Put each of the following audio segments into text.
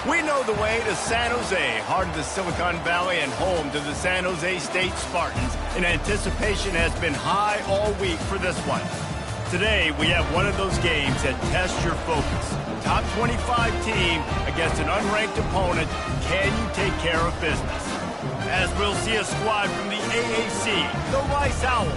We know the way to San Jose, heart of the Silicon Valley and home to the San Jose State Spartans, and anticipation has been high all week for this one. Today, we have one of those games that tests your focus. Top 25 team against an unranked opponent. Can you take care of business? As we'll see a squad from the AAC, the Rice Owls,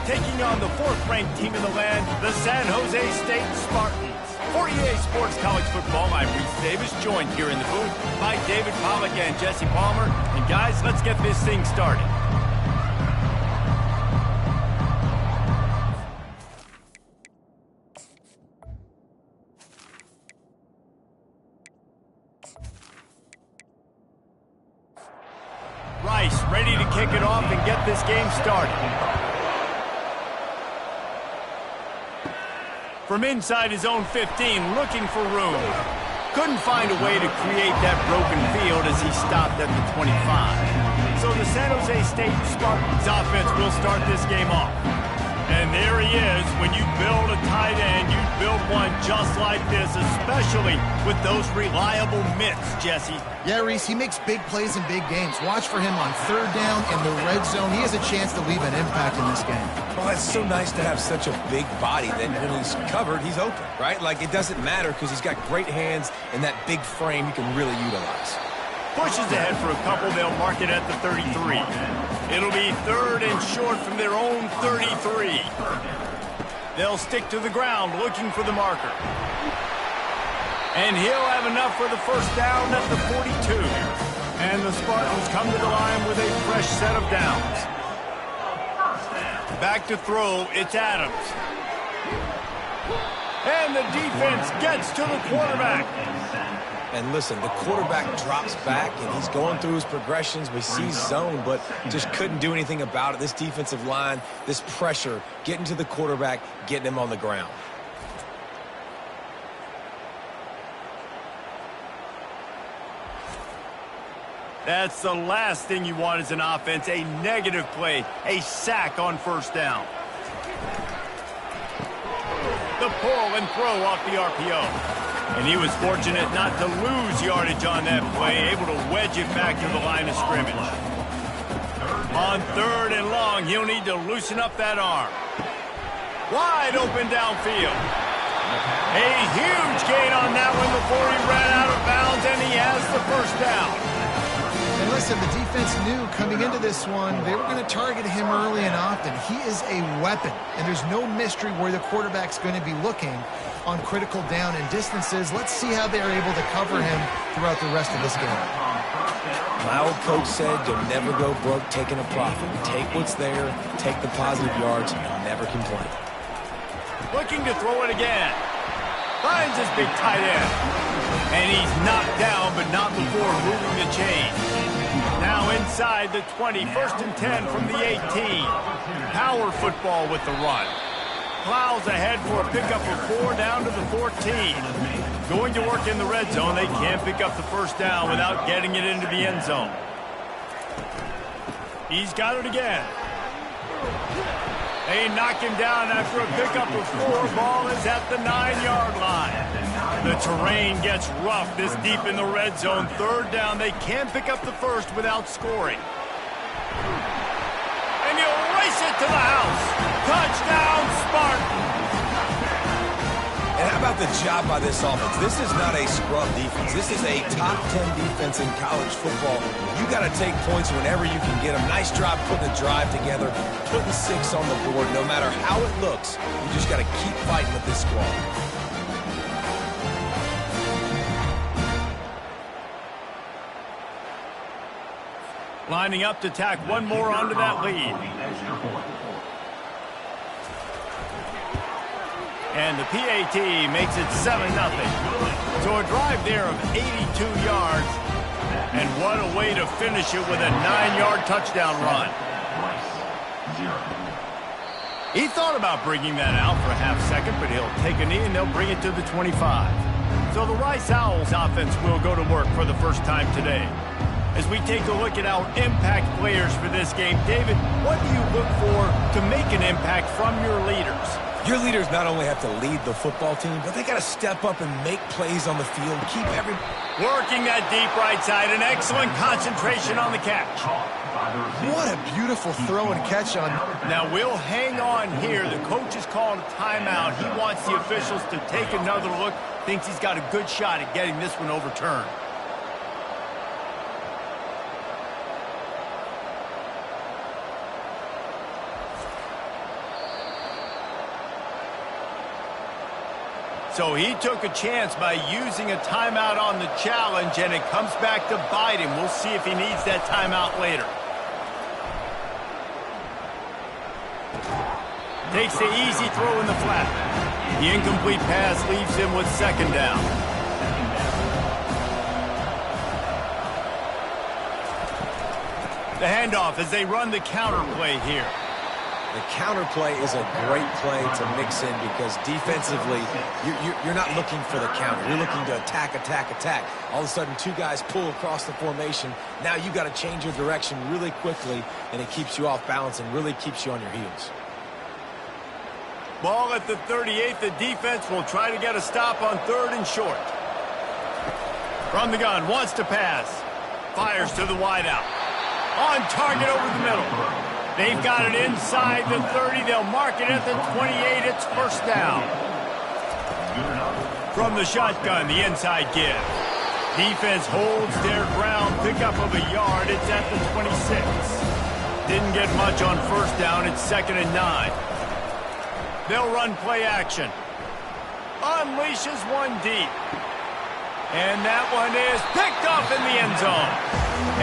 taking on the fourth-ranked team in the land, the San Jose State Spartans. For EA Sports College Football, I'm Reese Davis, joined here in the booth by David Pollack and Jesse Palmer. And guys, let's get this thing started. Rice ready to kick it off and get this game started. From inside his own 15, looking for room. Couldn't find a way to create that broken field as he stopped at the 25. So the San Jose State Spartans offense will start this game off. And there he is. When you build a tight end, you build one just like this, especially with those reliable mitts, Jesse. Yeah, Reese, he makes big plays in big games. Watch for him on third down in the red zone. He has a chance to leave an impact in this game. Well, it's so nice to have such a big body that when he's covered, he's open, right? Like, it doesn't matter because he's got great hands and that big frame he can really utilize. Pushes ahead for a couple. They'll mark it at the 33. It'll be third and short from their own 33. They'll stick to the ground looking for the marker. And he'll have enough for the first down at the 42. And the Spartans come to the line with a fresh set of downs. Back to throw, it's Adams. And the defense gets to the quarterback. And listen, the quarterback drops back, and he's going through his progressions. We see zone, but just couldn't do anything about it. This defensive line, this pressure, getting to the quarterback, getting him on the ground. That's the last thing you want as an offense, a negative play, a sack on first down. The pull and throw off the RPO. And he was fortunate not to lose yardage on that play, able to wedge it back to the line of scrimmage. On third and long, he'll need to loosen up that arm. Wide open downfield. A huge gain on that one before he ran out of bounds, and he has the first down. And listen, the defense knew coming into this one, they were going to target him early and often. He is a weapon, and there's no mystery where the quarterback's going to be looking on critical down and distances. Let's see how they're able to cover him throughout the rest of this game. My old coach said you'll never go broke taking a profit. Take what's there, take the positive yards, and never complain. Looking to throw it again. Finds his big tight end. And he's knocked down, but not before moving the chain. Now inside the 20, first and 10 from the 18. Power football with the run. Plows ahead for a pickup of 4 down to the 14. Going to work in the red zone. They can't pick up the first down without getting it into the end zone. He's got it again. They knock him down after a pickup of 4. Ball is at the 9-yard line. The terrain gets rough this deep in the red zone. Third down. They can't pick up the first without scoring. And he'll race it to the house. Touchdown, Spartan! And how about the job by this offense? This is not a scrub defense. This is a top 10 defense in college football. You got to take points whenever you can get them. Nice job putting the drive together, putting 6 on the board. No matter how it looks, you just got to keep fighting with this squad. Lining up to tack one more onto that lead. And the PAT makes it 7-0. So a drive there of 82 yards. And what a way to finish it with a 9-yard touchdown run. He thought about bringing that out for a half second, but he'll take a knee and they'll bring it to the 25. So the Rice Owls offense will go to work for the first time today. As we take a look at our impact players for this game, David, what do you look for to make an impact from your leaders? Your leaders not only have to lead the football team, but they got to step up and make plays on the field, keep every... Working that deep right side, an excellent concentration on the catch. What a beautiful throw and catch on. Now we'll hang on here. The coach has called a timeout. He wants the officials to take another look. Thinks he's got a good shot at getting this one overturned. So he took a chance by using a timeout on the challenge, and it comes back to bite him. We'll see if he needs that timeout later. Takes the easy throw in the flat. The incomplete pass leaves him with second down. The handoff as they run the counter play here. The counter play is a great play to mix in because defensively, you're not looking for the counter. You're looking to attack, attack, attack. All of a sudden, two guys pull across the formation. Now you got to change your direction really quickly, and it keeps you off balance and really keeps you on your heels. Ball at the 38. The defense will try to get a stop on third and short. From the gun, wants to pass. Fires to the wideout. On target over the middle. They've got it inside the 30. They'll mark it at the 28. It's first down. From the shotgun, the inside give. Defense holds their ground. Pickup of a yard. It's at the 26. Didn't get much on first down. It's 2nd and 9. They'll run play action. Unleashes one deep. And that one is picked off in the end zone.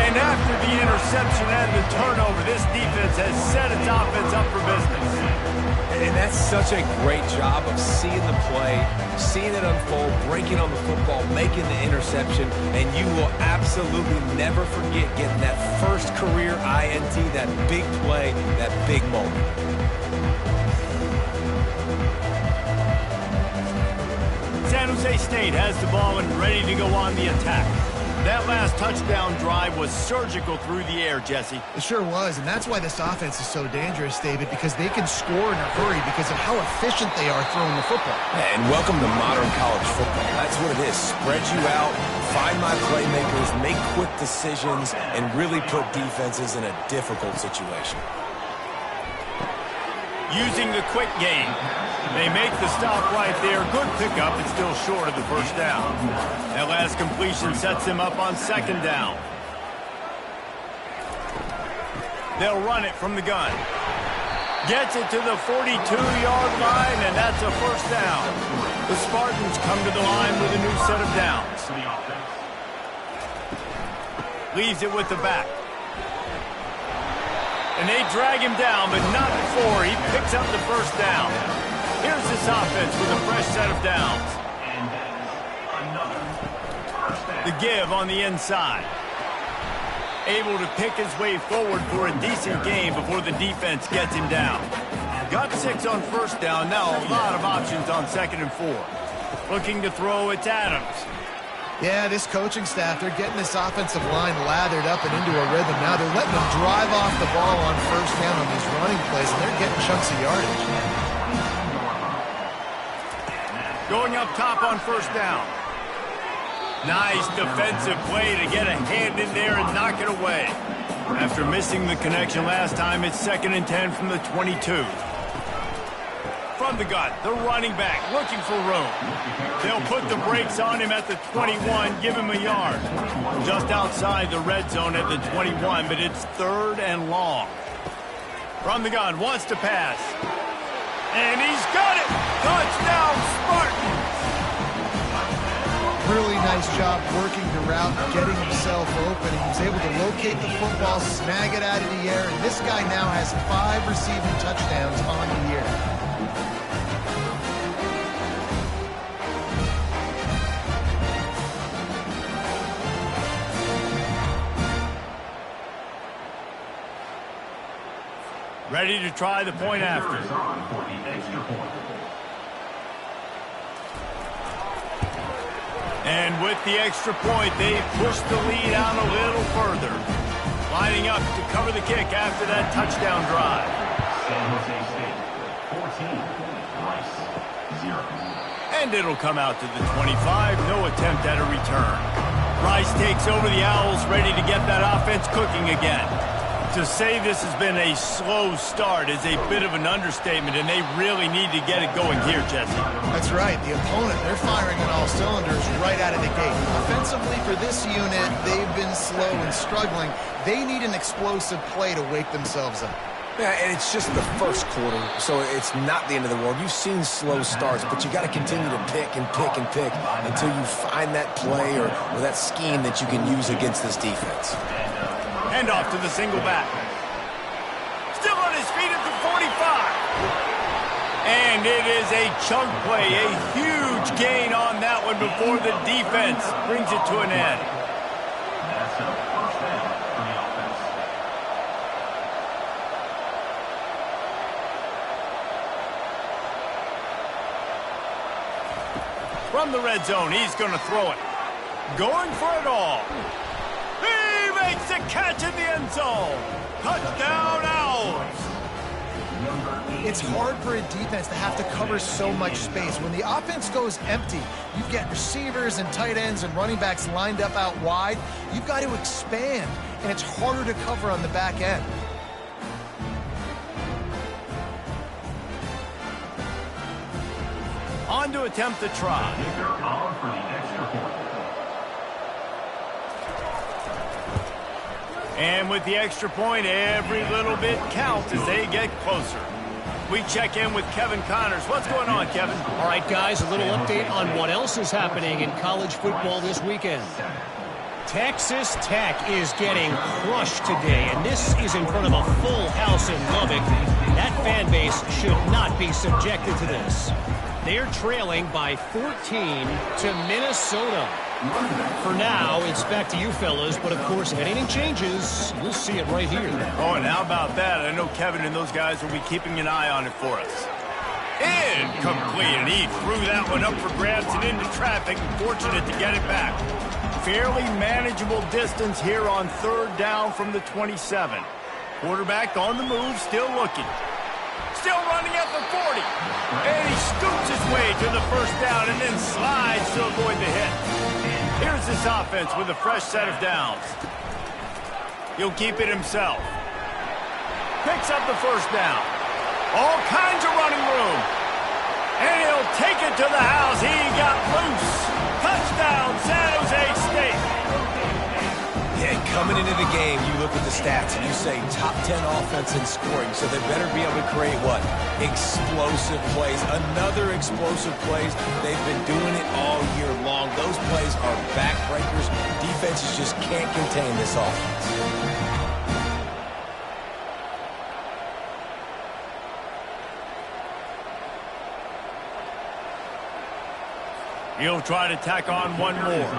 And after the interception and the turnover, this defense has set its offense up for business. And that's such a great job of seeing the play, seeing it unfold, breaking on the football, making the interception, and you will absolutely never forget getting that first career INT, that big play, that big moment. San Jose State has the ball and ready to go on the attack. That last touchdown drive was surgical through the air, Jesse. It sure was, and that's why this offense is so dangerous, David, because they can score in a hurry because of how efficient they are throwing the football. Yeah, and welcome to modern college football. That's what it is. Spread you out, find my playmakers, make quick decisions, and really put defenses in a difficult situation. Using the quick game. They make the stop right there. Good pickup. It's still short of the first down. That last completion sets them up on second down. They'll run it from the gun. Gets it to the 42-yard line, and that's a first down. The Spartans come to the line with a new set of downs. Leaves it with the back. And they drag him down, but not before he picks up the first down. Here's this offense with a fresh set of downs. The give on the inside. Able to pick his way forward for a decent game before the defense gets him down. Got 6 on first down. Now a lot of options on 2nd and 4. Looking to throw, it's Adams. Yeah, this coaching staff, they're getting this offensive line lathered up and into a rhythm. Now they're letting them drive off the ball on first down on these running plays, and they're getting chunks of yardage. Going up top on first down. Nice defensive play to get a hand in there and knock it away. After missing the connection last time, it's 2nd and 10 from the 22. From the gun, the running back looking for room. They'll put the brakes on him at the 21, give him a yard. Just outside the red zone at the 21, but it's 3rd and long. From the gun, wants to pass. And he's got it! Touchdown, Spartans! Really nice job working the route, getting himself open. He was able to locate the football, snag it out of the air, and this guy now has 5 receiving touchdowns on the year. Ready to try the point after. And with the extra point, they push the lead out a little further. Lining up to cover the kick after that touchdown drive. San Jose State, 14. And it'll come out to the 25. No attempt at a return. Rice takes over the Owls, ready to get that offense cooking again. To say this has been a slow start is a bit of an understatement, and they really need to get it going here, Jesse. That's right. The opponent, they're firing on all cylinders right out of the gate. Offensively for this unit, they've been slow and struggling. They need an explosive play to wake themselves up. Yeah, and it's just the first quarter, so it's not the end of the world. You've seen slow starts, but you got to continue to pick and pick and pick until you find that play or that scheme that you can use against this defense. Hand off to the single back. Still on his feet at the 45. And it is a chunk play, a huge gain on that one before the defense brings it to an end. From the red zone, he's going to throw it. Going for it all. He makes a catch in the end zone. Touchdown, Owls. It's hard for a defense to have to cover so much space. When the offense goes empty, you've got receivers and tight ends and running backs lined up out wide. You've got to expand, and it's harder to cover on the back end. On to attempt the try. And with the extra point, every little bit counts as they get closer. We check in with Kevin Connors. What's going on, Kevin? All right, guys, a little update on what else is happening in college football this weekend. Texas Tech is getting crushed today, and this is in front of a full house in Lubbock. That fan base should not be subjected to this. They're trailing by 14 to Minnesota. For now, it's back to you fellas, but of course, if anything changes, you'll see it right here. Oh, and how about that? I know Kevin and those guys will be keeping an eye on it for us. Incomplete, and he threw that one up for grabs and into traffic, and fortunate to get it back. Fairly manageable distance here on third down from the 27. Quarterback on the move, still looking. Still running at the 40. And he scoots his way to the first down and then slides to avoid the hit. Here's this offense with a fresh set of downs. He'll keep it himself. Picks up the first down. All kinds of running room. And he'll take it to the house. He got loose. Touchdown, San Jose State. Yeah, coming into the game, you look at the stats and you say top 10 offense in scoring, so they better be able to create what? Explosive plays. Another explosive plays. They've been doing it all year long. Those plays are backbreakers. Defenses just can't contain this offense. He'll try to tack on one more.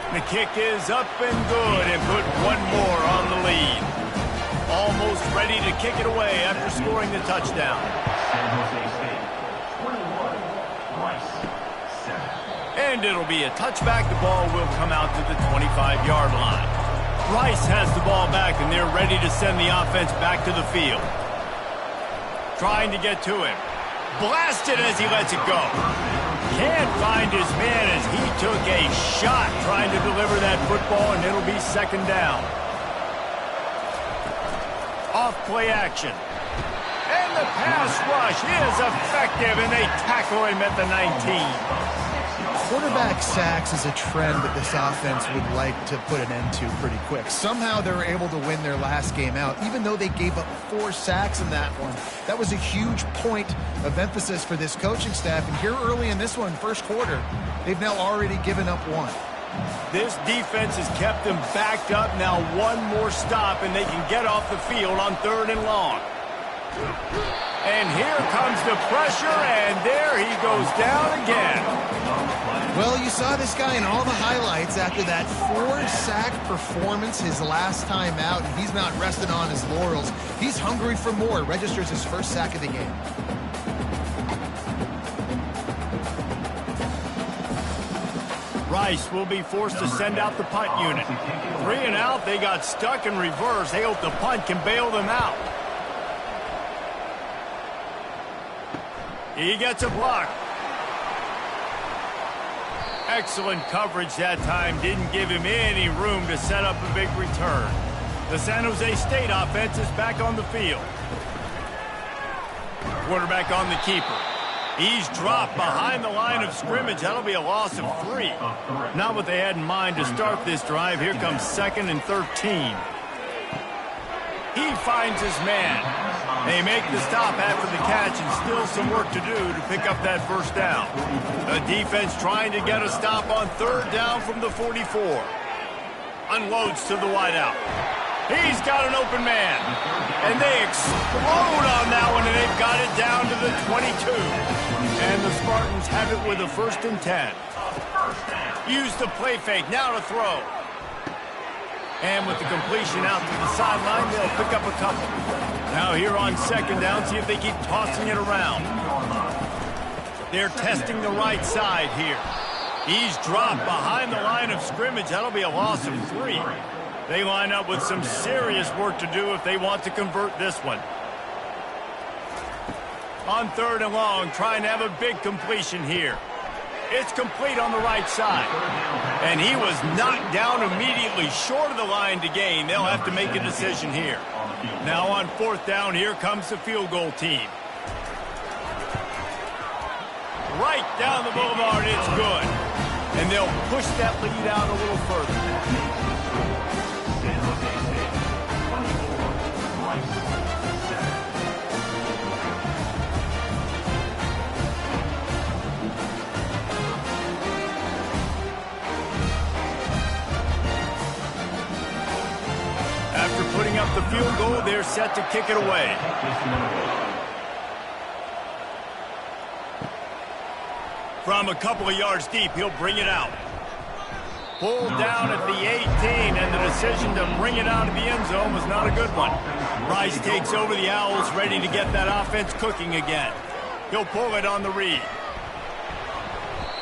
The kick is up and good, and put one more on the lead. Almost ready to kick it away after scoring the touchdown. And it'll be a touchback. The ball will come out to the 25-yard line. Rice has the ball back, and they're ready to send the offense back to the field. Trying to get to him. Blasted as he lets it go. Can't find his man as he took a shot trying to deliver that football, and it'll be second down. Off play action. And the pass rush is effective, and they tackle him at the 19. Quarterback sacks is a trend that this offense would like to put an end to pretty quick. Somehow they were able to win their last game out, even though they gave up 4 sacks in that one. That was a huge point of emphasis for this coaching staff. And here early in this one, first quarter, they've now already given up 1. This defense has kept them backed up. Now one more stop, and they can get off the field on 3rd and long. And here comes the pressure, and there he goes down again. Well, you saw this guy in all the highlights after that 4-sack performance his last time out, and he's not resting on his laurels. He's hungry for more. Registers his first sack of the game. Rice will be forced to send out the punt unit. 3 and out, they got stuck in reverse. They hope the punt can bail them out. He gets a block. Excellent coverage that time. Didn't give him any room to set up a big return. The San Jose State offense is back on the field. Quarterback on the keeper. He's dropped behind the line of scrimmage. That'll be a loss of 3. Not what they had in mind to start this drive. Here comes 2nd and 13. He finds his man. They make the stop after the catch, and still some work to do to pick up that first down. The defense trying to get a stop on 3rd down from the 44. Unloads to the wideout. He's got an open man. And they explode on that one, and they've got it down to the 22. And the Spartans have it with a 1st and 10. Use the play fake. Now to throw. And with the completion out to the sideline, they'll pick up a couple. Now here on 2nd down, see if they keep tossing it around. They're testing the right side here. He's dropped behind the line of scrimmage. That'll be a loss of 3. They line up with some serious work to do if they want to convert this one. On 3rd and long, trying to have a big completion here. It's complete on the right side. And he was knocked down immediately short of the line to gain. They'll have to make a decision here. Now on 4th down, here comes the field goal team. Right down the boulevard, it's good. And they'll push that lead out a little further. After putting up the field goal, they're set to kick it away. From a couple of yards deep, he'll bring it out. Pulled down at the 18, and the decision to bring it out of the end zone was not a good one. Rice takes over the Owls, ready to get that offense cooking again. He'll pull it on the read.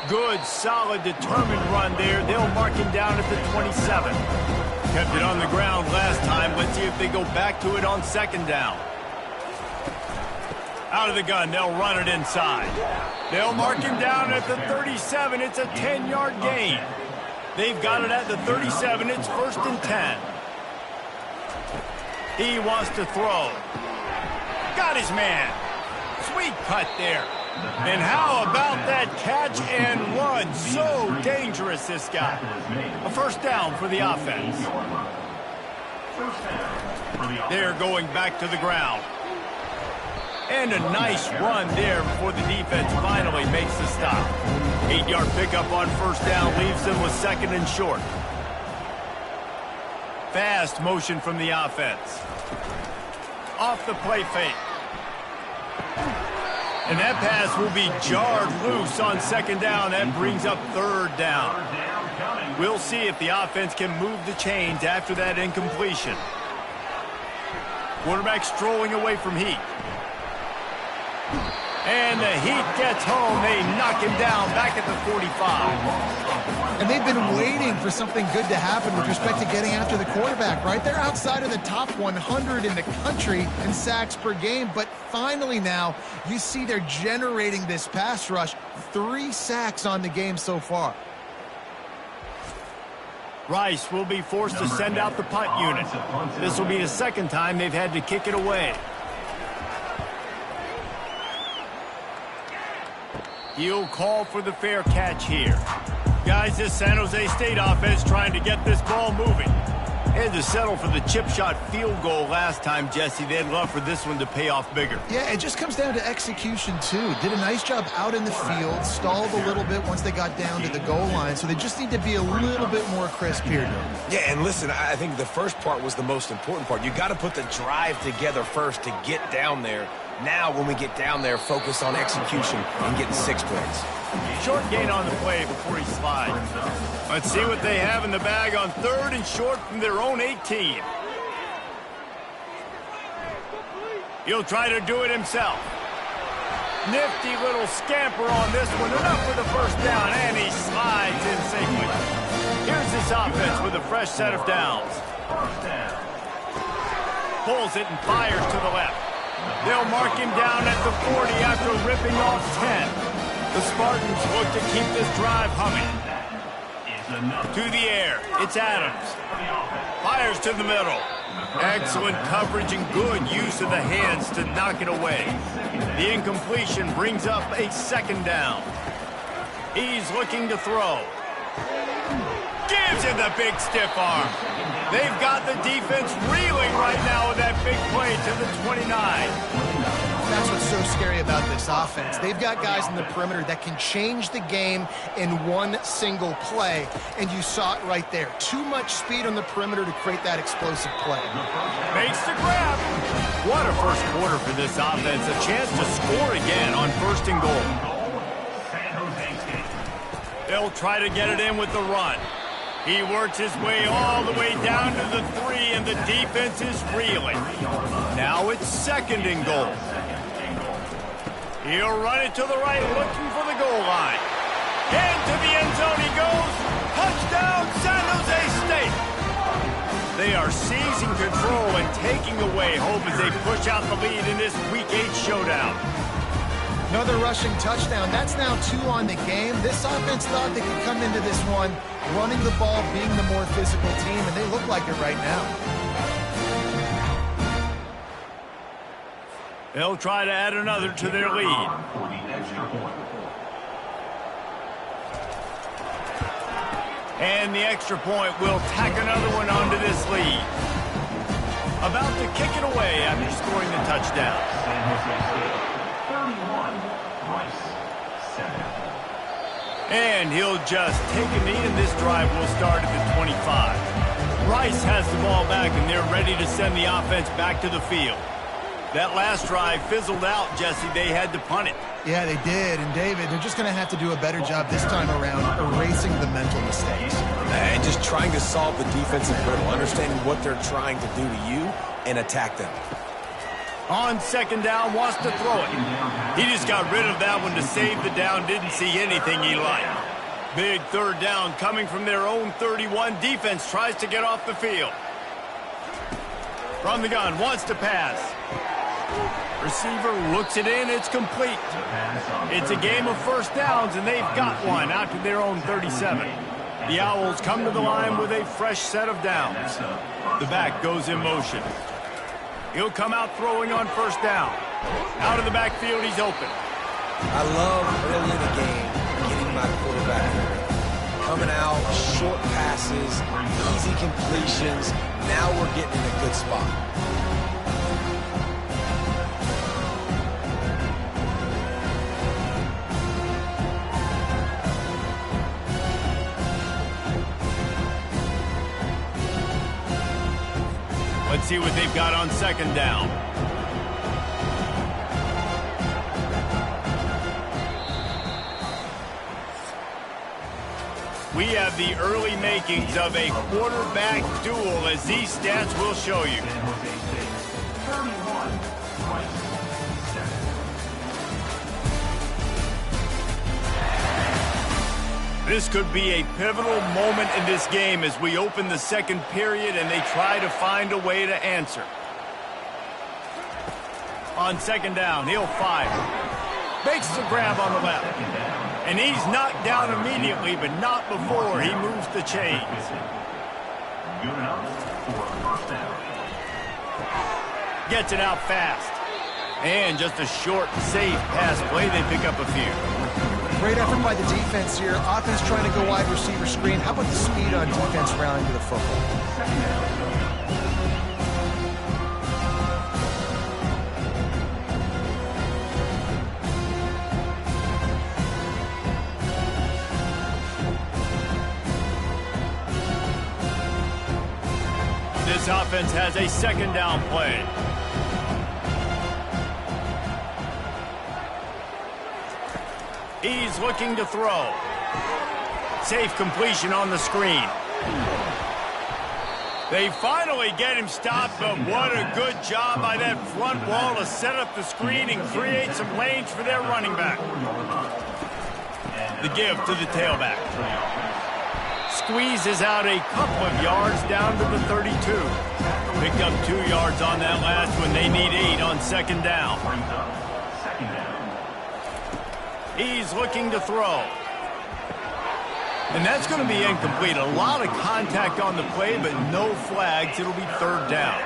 Good, solid, determined run there. They'll mark him down at the 27. Kept it on the ground last time. Let's see if they go back to it on 2nd down. Out of the gun, they'll run it inside. They'll mark him down at the 37. It's a 10-yard gain. They've got it at the 37. It's 1st and 10. He wants to throw. Got his man. Sweet cut there. And how about that catch and run? So dangerous, this guy. A 1st down for the offense. They're going back to the ground. And a nice run there before the defense finally makes the stop. 8-yard pickup on 1st down leaves them with 2nd and short. Fast motion from the offense. Off the play fake. And that pass will be jarred loose on 2nd down. That brings up 3rd down. We'll see if the offense can move the chains after that incompletion. Quarterback strolling away from Heat. And the Heat gets home. They knock him down back at the 45. And they've been waiting for something good to happen with respect to getting after the quarterback, right? They're outside of the top 100 in the country in sacks per game, but finally now you see they're generating this pass rush. 3 sacks on the game so far. Rice will be forced to send out the punt unit. This will be the 2nd time they've had to kick it away. He'll call for the fair catch here. Guys, this San Jose State offense trying to get this ball moving. They had to settle for the chip shot field goal last time, Jesse. They'd love for this one to pay off bigger. Yeah, it just comes down to execution, too. Did a nice job out in the field, stalled a little bit once they got down to the goal line, so they just need to be a little bit more crisp here. Yeah, and listen, I think the first part was the most important part. You got to put the drive together first to get down there. Now, when we get down there, focus on execution and getting 6 points. Short gain on the play before he slides. Let's see what they have in the bag on 3rd and short from their own 18. He'll try to do it himself. Nifty little scamper on this one. Enough for the 1st down, and he slides in safely. Here's this offense with a fresh set of downs. Pulls it and fires to the left. They'll mark him down at the 40 after ripping off 10. The Spartans look to keep this drive humming. To the air, it's Adams. Fires to the middle. Excellent coverage and good use of the hands to knock it away. The incompletion brings up a second down. He's looking to throw. Gives him the big stiff arm. They've got the defense reeling right now with that big play to the 29. That's what's so scary about this offense. They've got guys in the perimeter that can change the game in one single play, and you saw it right there. Too much speed on the perimeter to create that explosive play. Makes the grab. What a first quarter for this offense. A chance to score again on 1st and goal. They'll try to get it in with the run. He works his way all the way down to the 3, and the defense is reeling. Now it's 2nd and goal. He'll run it to the right, looking for the goal line. Into the end zone he goes. Touchdown, San Jose State. They are seizing control and taking away hope as they push out the lead in this Week 8 showdown. Another rushing touchdown. That's now 2 on the game. This offense thought they could come into this one running the ball, being the more physical team, and they look like it right now. They'll try to add another to their lead. And the extra point will tack another one onto this lead. About to kick it away after scoring the touchdown. And he'll just take a knee, and this drive will start at the 25. Rice has the ball back, and they're ready to send the offense back to the field. That last drive fizzled out, Jesse. They had to punt it. Yeah, they did. And, David, they're just going to have to do a better job this time around erasing the mental mistakes. And just trying to solve the defensive riddle, understanding what they're trying to do to you and attack them. On 2nd down, wants to throw it. He just got rid of that one to save the down. Didn't see anything he liked. Big 3rd down coming from their own 31. Defense tries to get off the field. From the gun, wants to pass. Receiver looks it in. It's complete. It's a game of 1st downs, and they've got one out to their own 37. The Owls come to the line with a fresh set of downs. The back goes in motion. He'll come out throwing on 1st down. Out of the backfield, he's open. I love early in the game getting my quarterback coming out, short passes, easy completions. Now we're getting in a good spot. Let's see what they've got on 2nd down. We have the early makings of a quarterback duel, as these stats will show you. This could be a pivotal moment in this game as we open the 2nd period and they try to find a way to answer. On 2nd down, he'll fire. Makes the grab on the left. And he's knocked down immediately, but not before he moves the chains. Gets it out fast. And just a short, safe pass play. They pick up a few. Great effort by the defense here. Offense trying to go wide receiver screen. How about the speed on defense rallying to the football? This offense has a 2nd down play. He's looking to throw. Safe completion on the screen. They finally get him stopped, but what a good job by that front wall to set up the screen and create some lanes for their running back. The give to the tailback. Squeezes out a couple of yards down to the 32. Picked up 2 yards on that last one. They need 8 on second down. He's looking to throw. And that's going to be incomplete. A lot of contact on the play, but no flags. It'll be third down.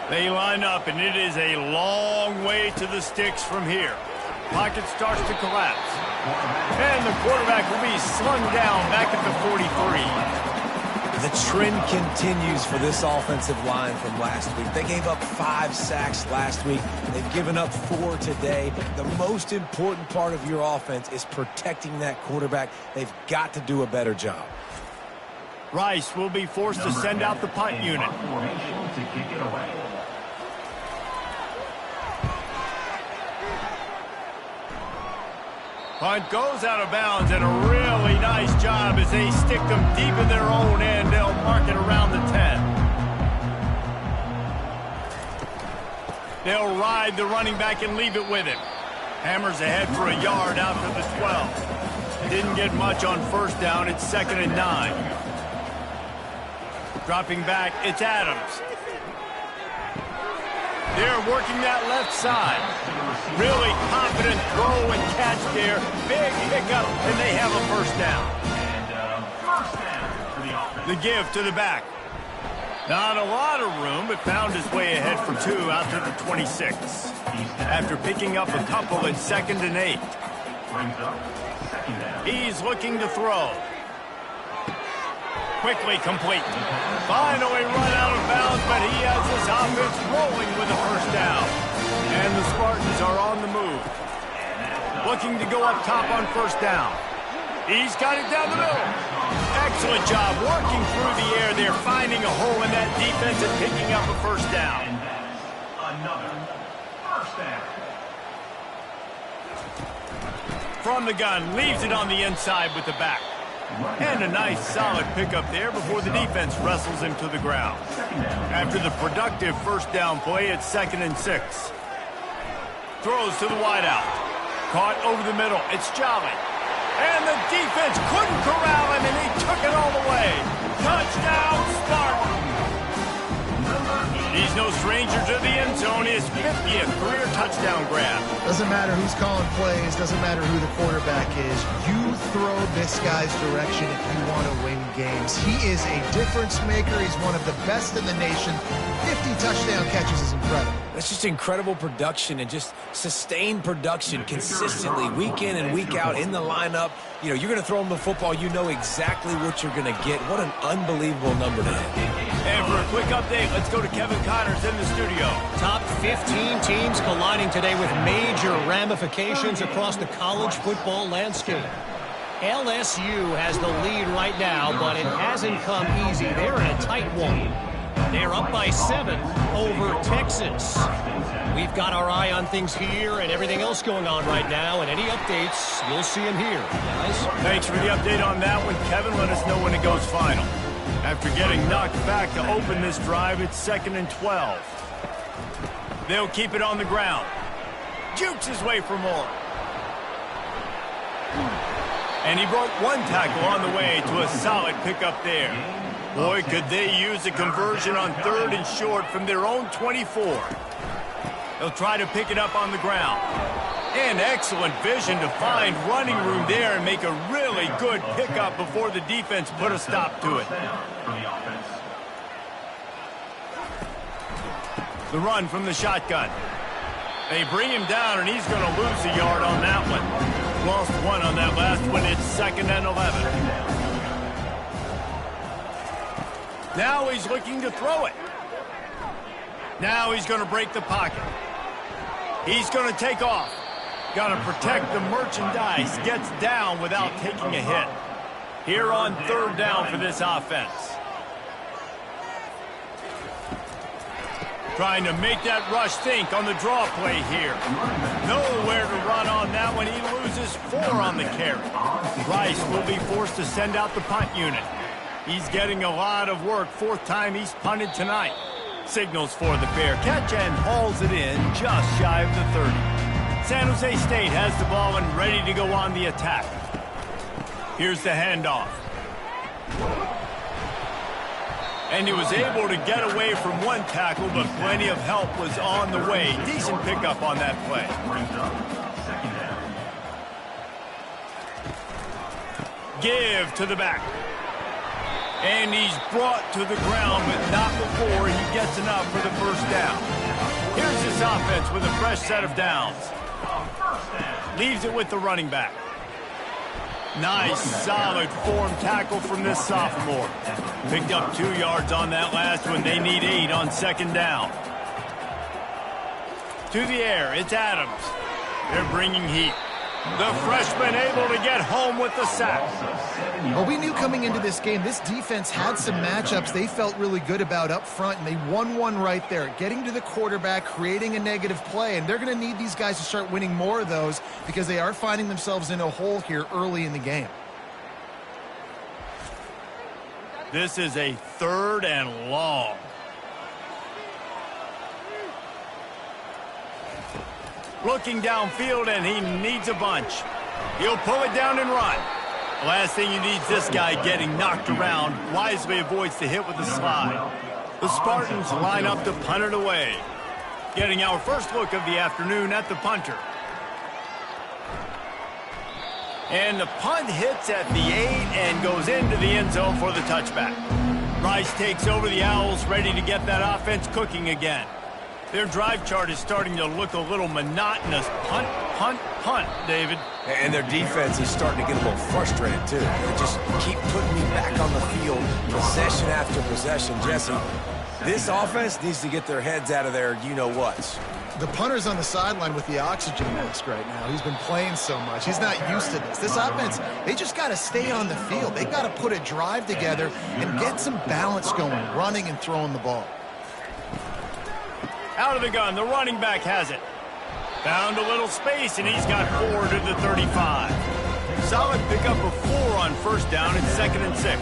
They line up, and it is a long way to the sticks from here. Pocket starts to collapse. And the quarterback will be slung down back at the 43. The trend continues for this offensive line from last week. They gave up 5 sacks last week. They've given up 4 today. The most important part of your offense is protecting that quarterback. They've got to do a better job. Rice will be forced to send out the punt unit. Punt goes out of bounds, and a really nice job as they stick them deep in their own end. They'll mark it around the 10. They'll ride the running back and leave it with him. Hammers ahead for a yard out to the 12. Didn't get much on first down. It's 2nd and 9. Dropping back, it's Adams. They're working that left side. Really confident throw and catch there. Big pickup, and they have a first down. The give to the back. Not a lot of room, but found his way ahead for 2 out to the 26. After picking up a couple, it's 2nd and 8. He's looking to throw. Quickly complete. Finally run out of bounds, but he has this offense rolling with a first down. And the Spartans are on the move. Looking to go up top on first down. He's got it down the middle. Excellent job working through the air there, finding a hole in that defense and picking up a first down. Another first down. From the gun, leaves it on the inside with the back. And a nice solid pickup there before the defense wrestles him to the ground. After the productive first down play, it's 2nd and 6. Throws to the wideout. Caught over the middle. It's Jolly. And the defense couldn't corral him, and he took it all the way. Touchdown, Spartans! He's no stranger to the end zone. His 50th career touchdown grab. Doesn't matter who's calling plays. Doesn't matter who the quarterback is. You throw this guy's direction if you want to win games. He is a difference maker. He's one of the best in the nation. 50 touchdown catches is incredible. That's just incredible production and just sustained production consistently week in and week out in the lineup. You know, you're going to throw him the football. You know exactly what you're going to get. What an unbelievable number to hit. And for a quick update, let's go to Kevin Connors in the studio. Top 15 teams colliding today with major ramifications across the college football landscape. LSU has the lead right now, but it hasn't come easy. They're in a tight one. They're up by 7 over Texas. We've got our eye on things here and everything else going on right now, and any updates, you'll see them here, guys. Thanks for the update on that one, Kevin. Let us know when it goes final. After getting knocked back to open this drive, it's 2nd and 12. They'll keep it on the ground. Jukes his way for more. And he broke one tackle on the way to a solid pickup there. Boy, could they use a conversion on 3rd and short from their own 24. They'll try to pick it up on the ground. And excellent vision to find running room there and make a really good pickup before the defense put a stop to it. The run from the shotgun. They bring him down, and he's going to lose a yard on that one. Lost 1 on that last one. It's 2nd and 11. Now he's looking to throw it. Now he's going to break the pocket. He's going to take off. Got to protect the merchandise. Gets down without taking a hit. Here on 3rd down for this offense. Trying to make that rush think on the draw play here. Nowhere to run on that one. He loses 4 on the carry. Rice will be forced to send out the punt unit. He's getting a lot of work. 4th time he's punted tonight. Signals for the fair catch and hauls it in just shy of the 30. San Jose State has the ball and ready to go on the attack. Here's the handoff. And he was able to get away from one tackle, but plenty of help was on the way. Decent pickup on that play. Brings up second down. Give to the back. And he's brought to the ground, but not before he gets enough for the first down. Here's this offense with a fresh set of downs. Leaves it with the running back. Nice, solid form tackle from this sophomore. Picked up 2 yards on that last one. They need 8 on second down. To the air, it's Adams. They're bringing heat. The freshman able to get home with the sack. Well, we knew coming into this game, this defense had some matchups they felt really good about up front, and they won one right there, getting to the quarterback, creating a negative play, and they're going to need these guys to start winning more of those because they are finding themselves in a hole here early in the game. This is a 3rd and long. Looking downfield, and he needs a bunch. He'll pull it down and run. The last thing you need is this guy getting knocked around. Wisely avoids the hit with the slide. The Spartans line up to punt it away. Getting our first look of the afternoon at the punter. And the punt hits at the 8 and goes into the end zone for the touchback. Rice takes over the Owls, ready to get that offense cooking again. Their drive chart is starting to look a little monotonous. Punt, punt, punt, David. And their defense is starting to get a little frustrated, too. They just keep putting me back on the field, possession after possession. Jesse, this offense needs to get their heads out of their you-know-whats. The punter's on the sideline with the oxygen mask right now. He's been playing so much. He's not used to this. This offense, they just got to stay on the field. They've got to put a drive together and get some balance going, running and throwing the ball. Out of the gun, the running back has it. Found a little space, and he's got 4 to the 35. Solid pickup of 4 on first down and 2nd and 6.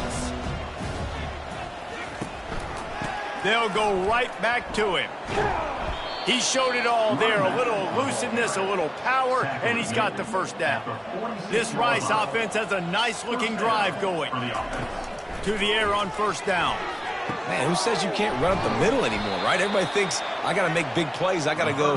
They'll go right back to him. He showed it all there, a little elusiveness, a little power, and he's got the first down. This Rice offense has a nice-looking drive going. To the air on first down. Man, who says you can't run up the middle anymore, right? Everybody thinks, I got to make big plays. I got to go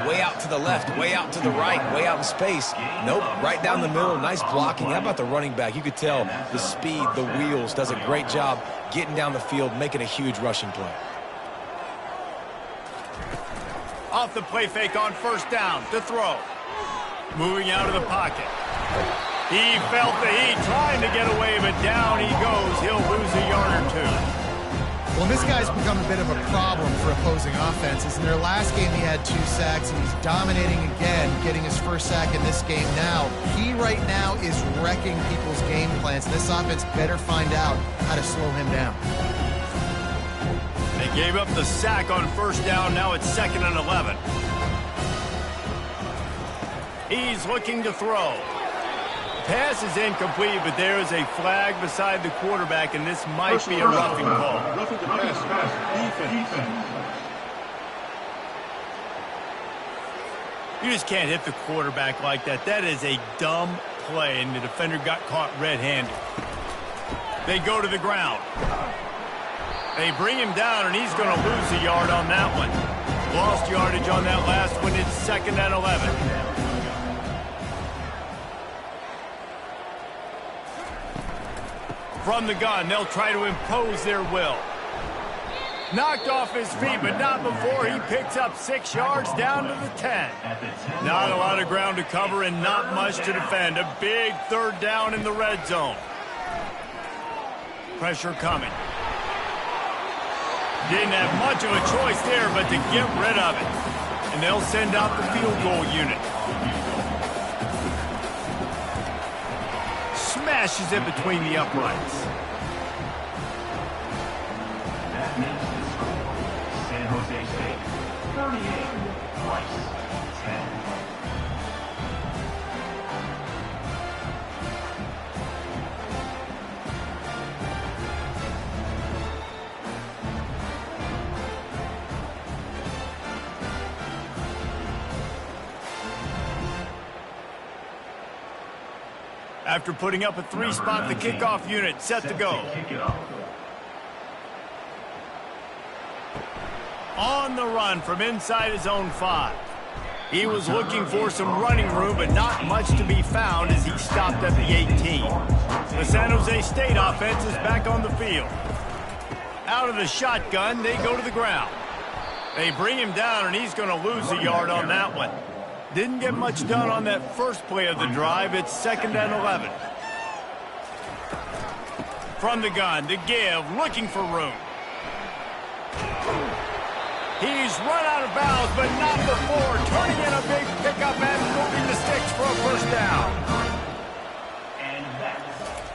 way out to the left, way out to the right, way out in space. Nope, right down the middle, nice blocking. How about the running back? You could tell the speed, the wheels, does a great job getting down the field, making a huge rushing play. Off the play fake on first down to throw. Moving out of the pocket. He felt the heat, trying to get away, but down he goes. He'll lose a yard or 2. Well, this guy's become a bit of a problem for opposing offenses. In their last game, he had 2 sacks, and he's dominating again, getting his first sack in this game now. He right now is wrecking people's game plans. This offense better find out how to slow him down. They gave up the sack on first down. Now it's 2nd and 11. He's looking to throw. Pass is incomplete, but there is a flag beside the quarterback, and this might be a roughing call. Roughing the pass. Defense. You just can't hit the quarterback like that. That is a dumb play, and the defender got caught red-handed. They go to the ground. They bring him down, and he's going to lose a yard on that one. Lost yardage on that last one. It's 2nd and 11. From the gun, they'll try to impose their will. Knocked off his feet, but not before he picks up 6 yards down to the 10. Not a lot of ground to cover and not much to defend. A big 3rd down in the red zone. Pressure coming. Didn't have much of a choice there, but to get rid of it. And they'll send out the field goal unit. Smashes it between the uprights. That makes the score. San Jose State 38, Rice 10. After putting up a 3-spot, the kickoff unit set to go. On the run from inside his own 5. He was looking for some running room, but not much to be found as he stopped at the 18. The San Jose State offense is back on the field. Out of the shotgun, they go to the ground. They bring him down, and he's going to lose a yard on that one. Didn't get much done on that first play of the drive. It's 2nd and 11. From the gun, to give, looking for room. He's run out of bounds, but not before turning in a big pickup and moving the sticks for a first down.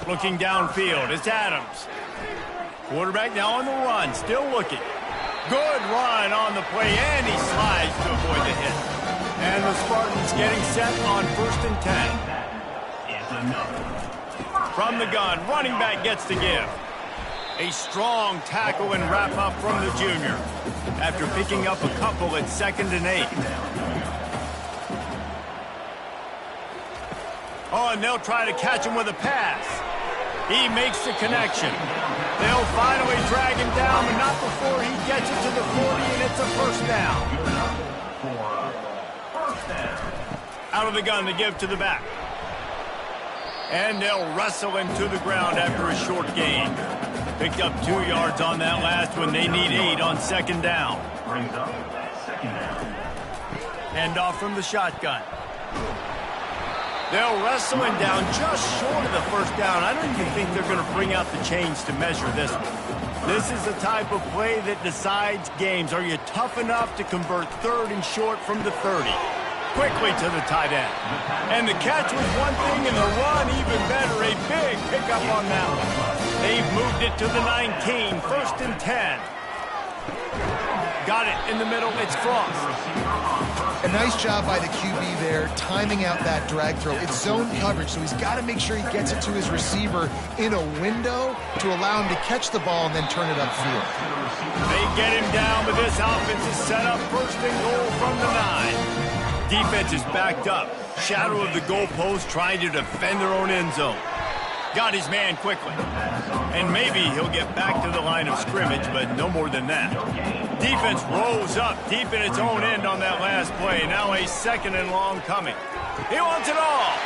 Looking downfield, it's Adams. Quarterback now on the run, still looking. Good run on the play, and he slides to avoid the hit. And the Spartans getting set on 1st and 10. From the gun, running back gets to give. A strong tackle and wrap up from the junior after picking up a couple at 2nd and 8. Oh, and they'll try to catch him with a pass. He makes the connection. They'll finally drag him down, but not before he gets it to the 40, and it's a first down. Out of the gun to give to the back. And they'll wrestle him to the ground after a short gain. Picked up 2 yards on that last one. They need 8 on 2nd down. Hand off from the shotgun. They'll wrestle him down just short of the first down. I don't even think they're going to bring out the chains to measure this one. This is the type of play that decides games. Are you tough enough to convert 3rd and short from the 30? Quickly to the tight end. And the catch was one thing, and the run even better. A big pickup on that one. They've moved it to the 19, 1st and 10. Got it in the middle. It's Cross. A nice job by the QB there, timing out that drag throw. It's zone coverage, so he's got to make sure he gets it to his receiver in a window to allow him to catch the ball and then turn it upfield. They get him down, but this offense is set up 1st and goal from the 9. Defense is backed up. Shadow of the goalpost trying to defend their own end zone. Got his man quickly. And maybe he'll get back to the line of scrimmage, but no more than that. Defense rolls up deep in its own end on that last play. Now a 2nd and long coming. He wants it all.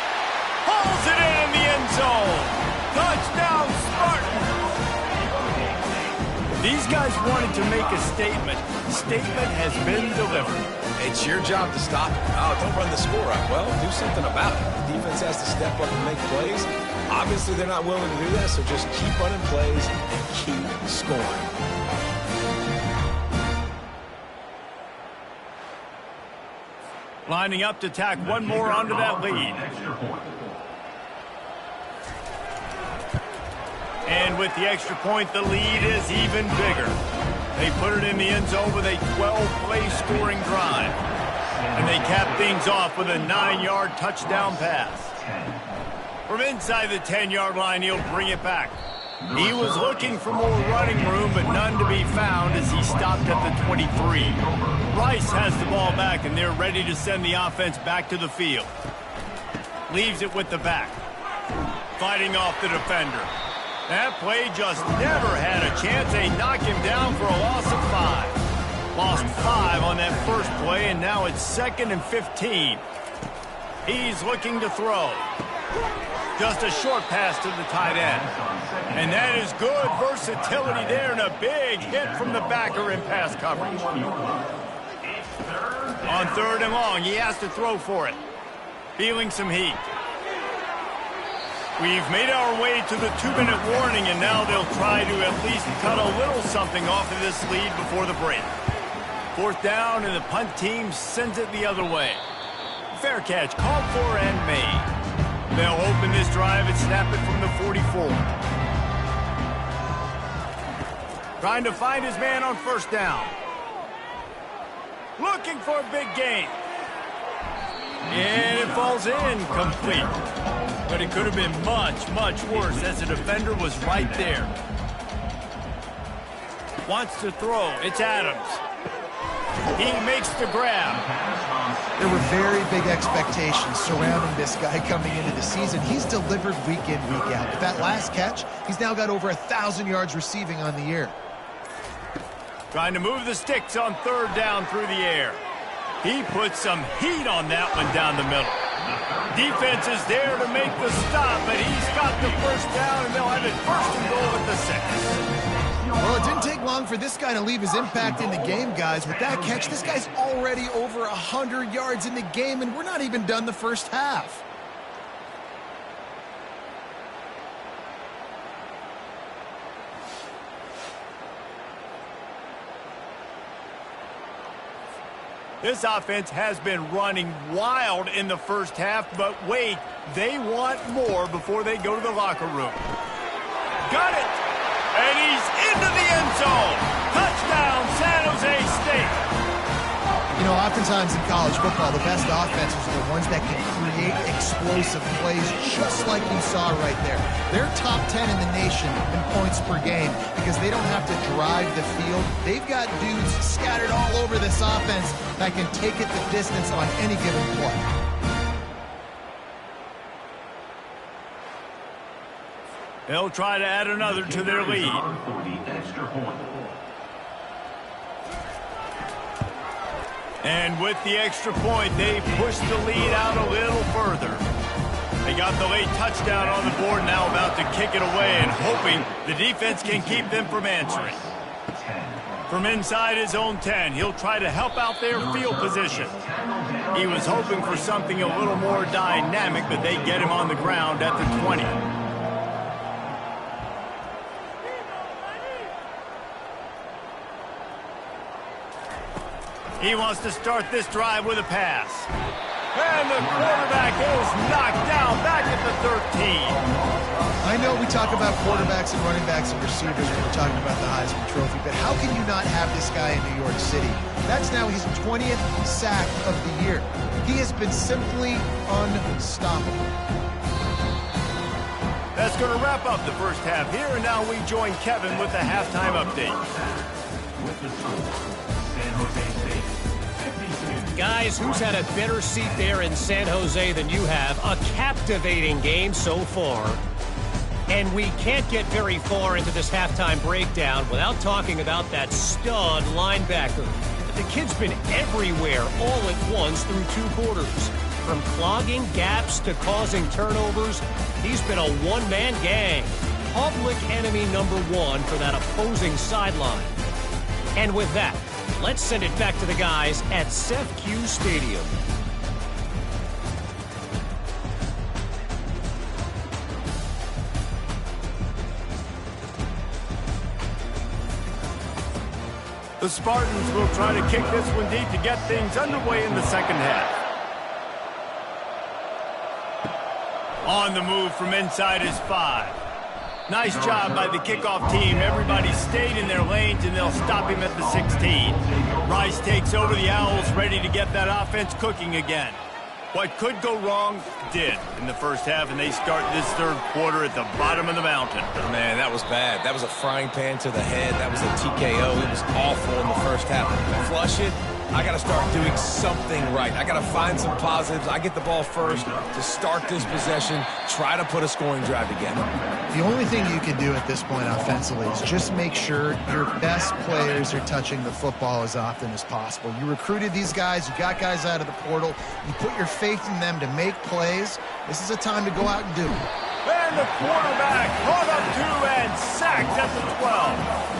Pulls it in the end zone. Touchdown, Spartans. These guys wanted to make a statement. Statement has been delivered. It's your job to stop it. Oh, don't run the score up. Well, do something about it. The defense has to step up and make plays. Obviously, they're not willing to do that, so just keep running plays and keep scoring. Lining up to tack one more onto that lead. And with the extra point, the lead is even bigger. They put it in the end zone with a 12-play scoring drive. And they cap things off with a 9-yard touchdown pass. From inside the 10-yard line, he'll bring it back. He was looking for more running room, but none to be found as he stopped at the 23. Rice has the ball back, and they're ready to send the offense back to the field. Leaves it with the back. Fighting off the defender. That play just never had a chance. They knock him down for a loss of 5. Lost 5 on that first play, and now it's 2nd and 15. He's looking to throw. Just a short pass to the tight end. And that is good versatility there, and a big hit from the backer in pass coverage. On 3rd and long, he has to throw for it. Feeling some heat. We've made our way to the 2-minute warning, and now they'll try to at least cut a little something off of this lead before the break. 4th down, and the punt team sends it the other way. Fair catch, called for and made. They'll open this drive and snap it from the 44. Trying to find his man on 1st down. Looking for a big gain. And it falls in complete. But it could have been much, much worse as the defender was right there. Wants to throw. It's Adams. He makes the grab. There were very big expectations surrounding this guy coming into the season. He's delivered week in, week out. With that last catch, he's now got over 1,000 yards receiving on the year. Trying to move the sticks on third down through the air. He puts some heat on that one down the middle. Defense is there to make the stop, but he's got the first down, and they'll have it first and goal at the 6. Well, it didn't take long for this guy to leave his impact in the game, guys. With that catch, this guy's already over 100 yards in the game, and we're not even done the first half. This offense has been running wild in the first half, but wait, they want more before they go to the locker room. Got it! And he's into the end zone! Touchdown, San Jose State! You know, oftentimes in college football, the best offenses are the ones that can create explosive plays, just like we saw right there. They're top 10 in the nation in points per game because they don't have to drive the field. They've got dudes scattered all over this offense that can take it the distance on any given play. They'll try to add another to their lead. And with the extra point, they push the lead out a little further. They got the late touchdown on the board, now about to kick it away and hoping the defense can keep them from answering. From inside his own 10, he'll try to help out their field position. He was hoping for something a little more dynamic, but they get him on the ground at the 20. He wants to start this drive with a pass. And the quarterback is knocked down back at the 13. I know we talk about quarterbacks and running backs and receivers when we're talking about the Heisman Trophy, but how can you not have this guy in New York City? That's now his 20th sack of the year. He has been simply unstoppable. That's going to wrap up the first half here, and now we join Kevin with the halftime update. With the score, San Jose State 52. Guys, who's had a better seat there in San Jose than you have? A captivating game so far. And we can't get very far into this halftime breakdown without talking about that stud linebacker. The kid's been everywhere all at once through 2 quarters. From clogging gaps to causing turnovers, he's been a one-man gang. Public enemy number 1 for that opposing sideline. And with that, let's send it back to the guys at CEF Stadium. The Spartans will try to kick this one deep to get things underway in the second half. On the move from inside is 5. Nice job by the kickoff team. Everybody stayed in their lanes, and they'll stop him at the 16. Rice takes over the Owls, ready to get that offense cooking again. What could go wrong did in the first half, and they start this third quarter at the bottom of the mountain. Man, that was bad. That was a frying pan to the head. That was a TKO. It was awful in the first half. Flush it. I got to start doing something right. I got to find some positives. I get the ball first to start this possession, try to put a scoring drive together. The only thing you can do at this point offensively is just make sure your best players are touching the football as often as possible. You recruited these guys. You got guys out of the portal. You put your faith in them to make plays. This is a time to go out and do it. And the quarterback caught up to and sacked at the 12.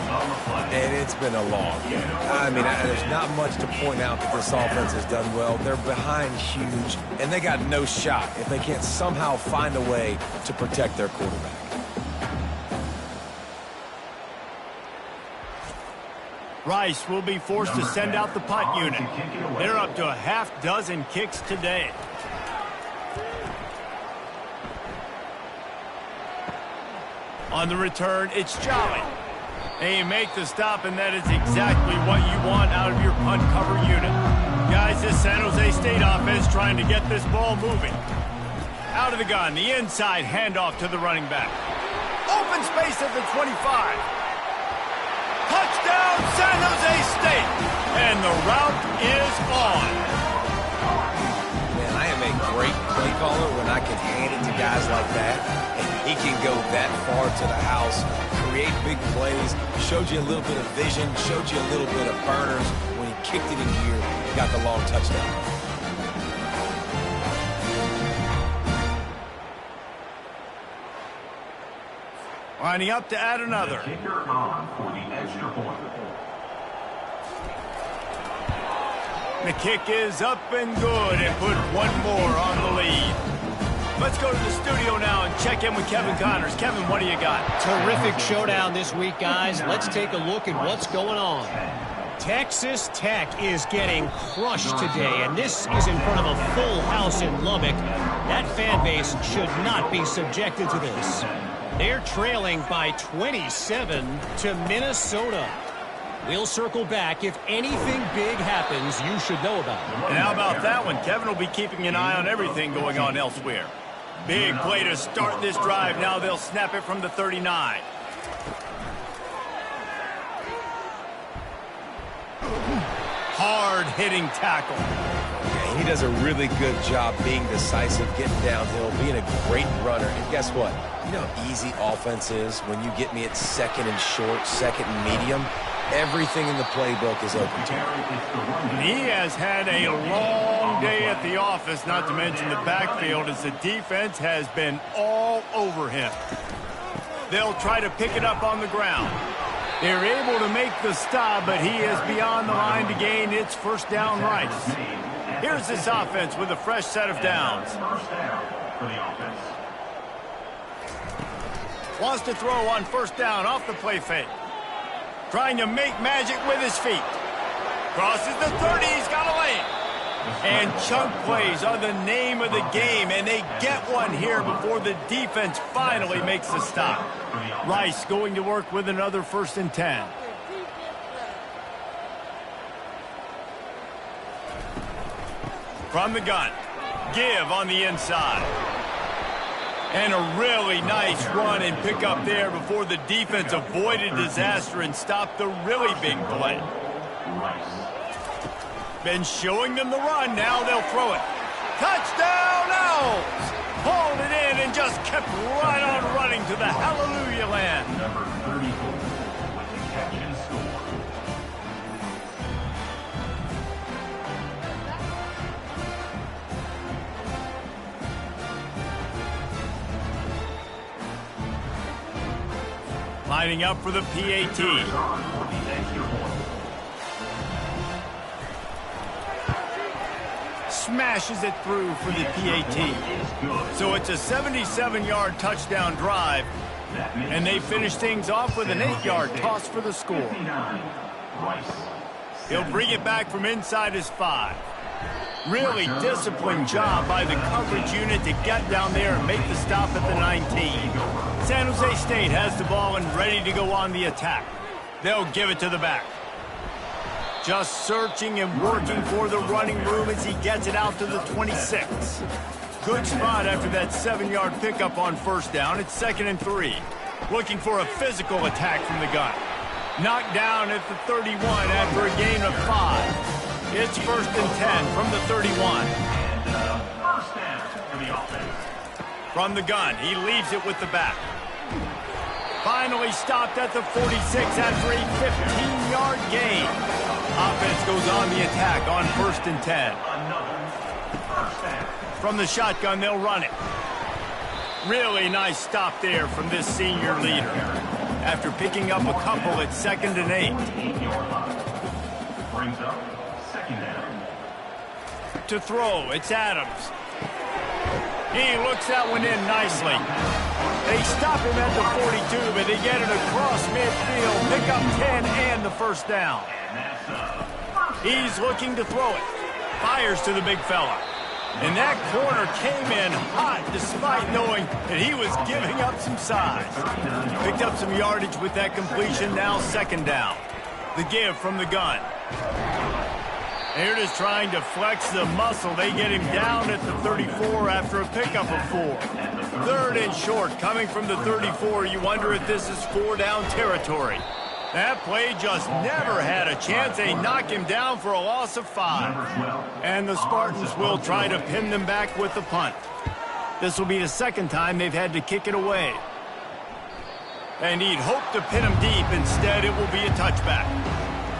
And it's been a long game. I mean, there's not much to point out that this offense has done well. They're behind huge, and they got no shot if they can't somehow find a way to protect their quarterback. Rice will be forced to send out the punt unit. They're up to a half-dozen kicks today. On the return, it's Jolly. They make the stop, and that is exactly what you want out of your punt cover unit. Guys, this San Jose State offense trying to get this ball moving. Out of the gun, the inside handoff to the running back. Open space at the 25. Touchdown, San Jose State. And the route is on. Man, I am a great play caller when I can hand it to guys like that, and he can go that far to the house, create big plays, showed you a little bit of vision, showed you a little bit of burners. When he kicked it in gear, got the long touchdown. Lining up to add another. Kicker on for the extra point. The kick is up and good and put one more on the lead. Let's go to the studio now and check in with Kevin Connors. Kevin, what do you got? Terrific showdown this week, guys. Let's take a look at what's going on. Texas Tech is getting crushed today, and this is in front of a full house in Lubbock. That fan base should not be subjected to this. They're trailing by 27 to Minnesota. We'll circle back. If anything big happens, you should know about it. And how about that one? Kevin will be keeping an eye on everything going on elsewhere. Big play to start this drive. Now they'll snap it from the 39. Hard-hitting tackle. Yeah, he does a really good job being decisive, getting downhill, being a great runner. And guess what? You know how easy offense is when you get me at second and short, second and medium? Everything in the playbook is open to him. He has had a long day at the office, not to mention the backfield, as the defense has been all over him. They'll try to pick it up on the ground. They're able to make the stop, but he is beyond the line to gain its first down rights. Here's this offense with a fresh set of downs. First down for the offense. Wants to throw on first down off the play fake. Trying to make magic with his feet. Crosses the 30, he's got a lane. And chunk plays are the name of the game, and they get one here before the defense finally makes the stop. Rice going to work with another 1st and 10. From the gun, give on the inside. And a really nice run and pick up there before the defense avoided disaster and stopped the really big play. Been showing them the run, now they'll throw it. Touchdown Owls! Hauled it in and just kept right on running to the hallelujah land. Number 34 with the catch and score. Lining up for the PAT. Smashes it through for the PAT. So it's a 77-yard touchdown drive, and they finish things off with an 8-yard toss for the score. He'll bring it back from inside his 5. Really disciplined job by the coverage unit to get down there and make the stop at the 19. San Jose State has the ball and ready to go on the attack. They'll give it to the back. Just searching and working for the running room as he gets it out to the 26. Good spot after that 7-yard pickup on first down. It's 2nd and 3. Looking for a physical attack from the gun. Knocked down at the 31 after a gain of 5. It's 1st and 10 from the 31. First down for the offense. From the gun, he leaves it with the back. Finally stopped at the 46 after a 15-yard gain. Offense goes on the attack on 1st and 10. From the shotgun, they'll run it. Really nice stop there from this senior leader. After picking up a couple at 2nd and 8. Brings up 2nd down. To throw, it's Adams. He looks that one in nicely. They stop him at the 42, but they get it across midfield. Pick up 10 and the first down. He's looking to throw it. Fires to the big fella. And that corner came in hot despite knowing that he was giving up some size. Picked up some yardage with that completion, now 2nd down. The give from the gun. They're just trying to flex the muscle. They get him down at the 34 after a pickup of 4. 3rd and short coming from the 34. You wonder if this is 4-down territory. That play just never had a chance. They knock him down for a loss of 5. And the Spartans will try to pin them back with the punt. This will be the second time they've had to kick it away. And he'd hoped to pin him deep. Instead, it will be a touchback.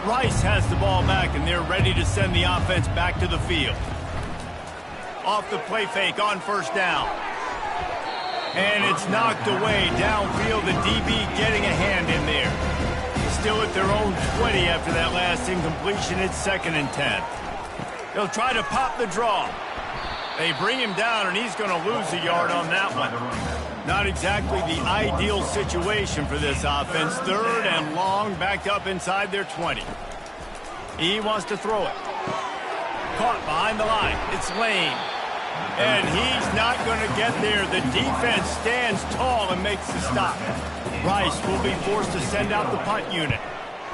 Rice has the ball back, and they're ready to send the offense back to the field. Off the play fake on first down. And it's knocked away downfield. The DB getting a hand in there. Still at their own 20 after that last incompletion. It's 2nd and 10. They'll try to pop the draw. They bring him down, and he's going to lose a yard on that one. Not exactly the ideal situation for this offense. 3rd and long, backed up inside their 20. He wants to throw it. Caught behind the line. It's Lane. And he's not going to get there. The defense stands tall and makes the stop. Rice will be forced to send out the punt unit.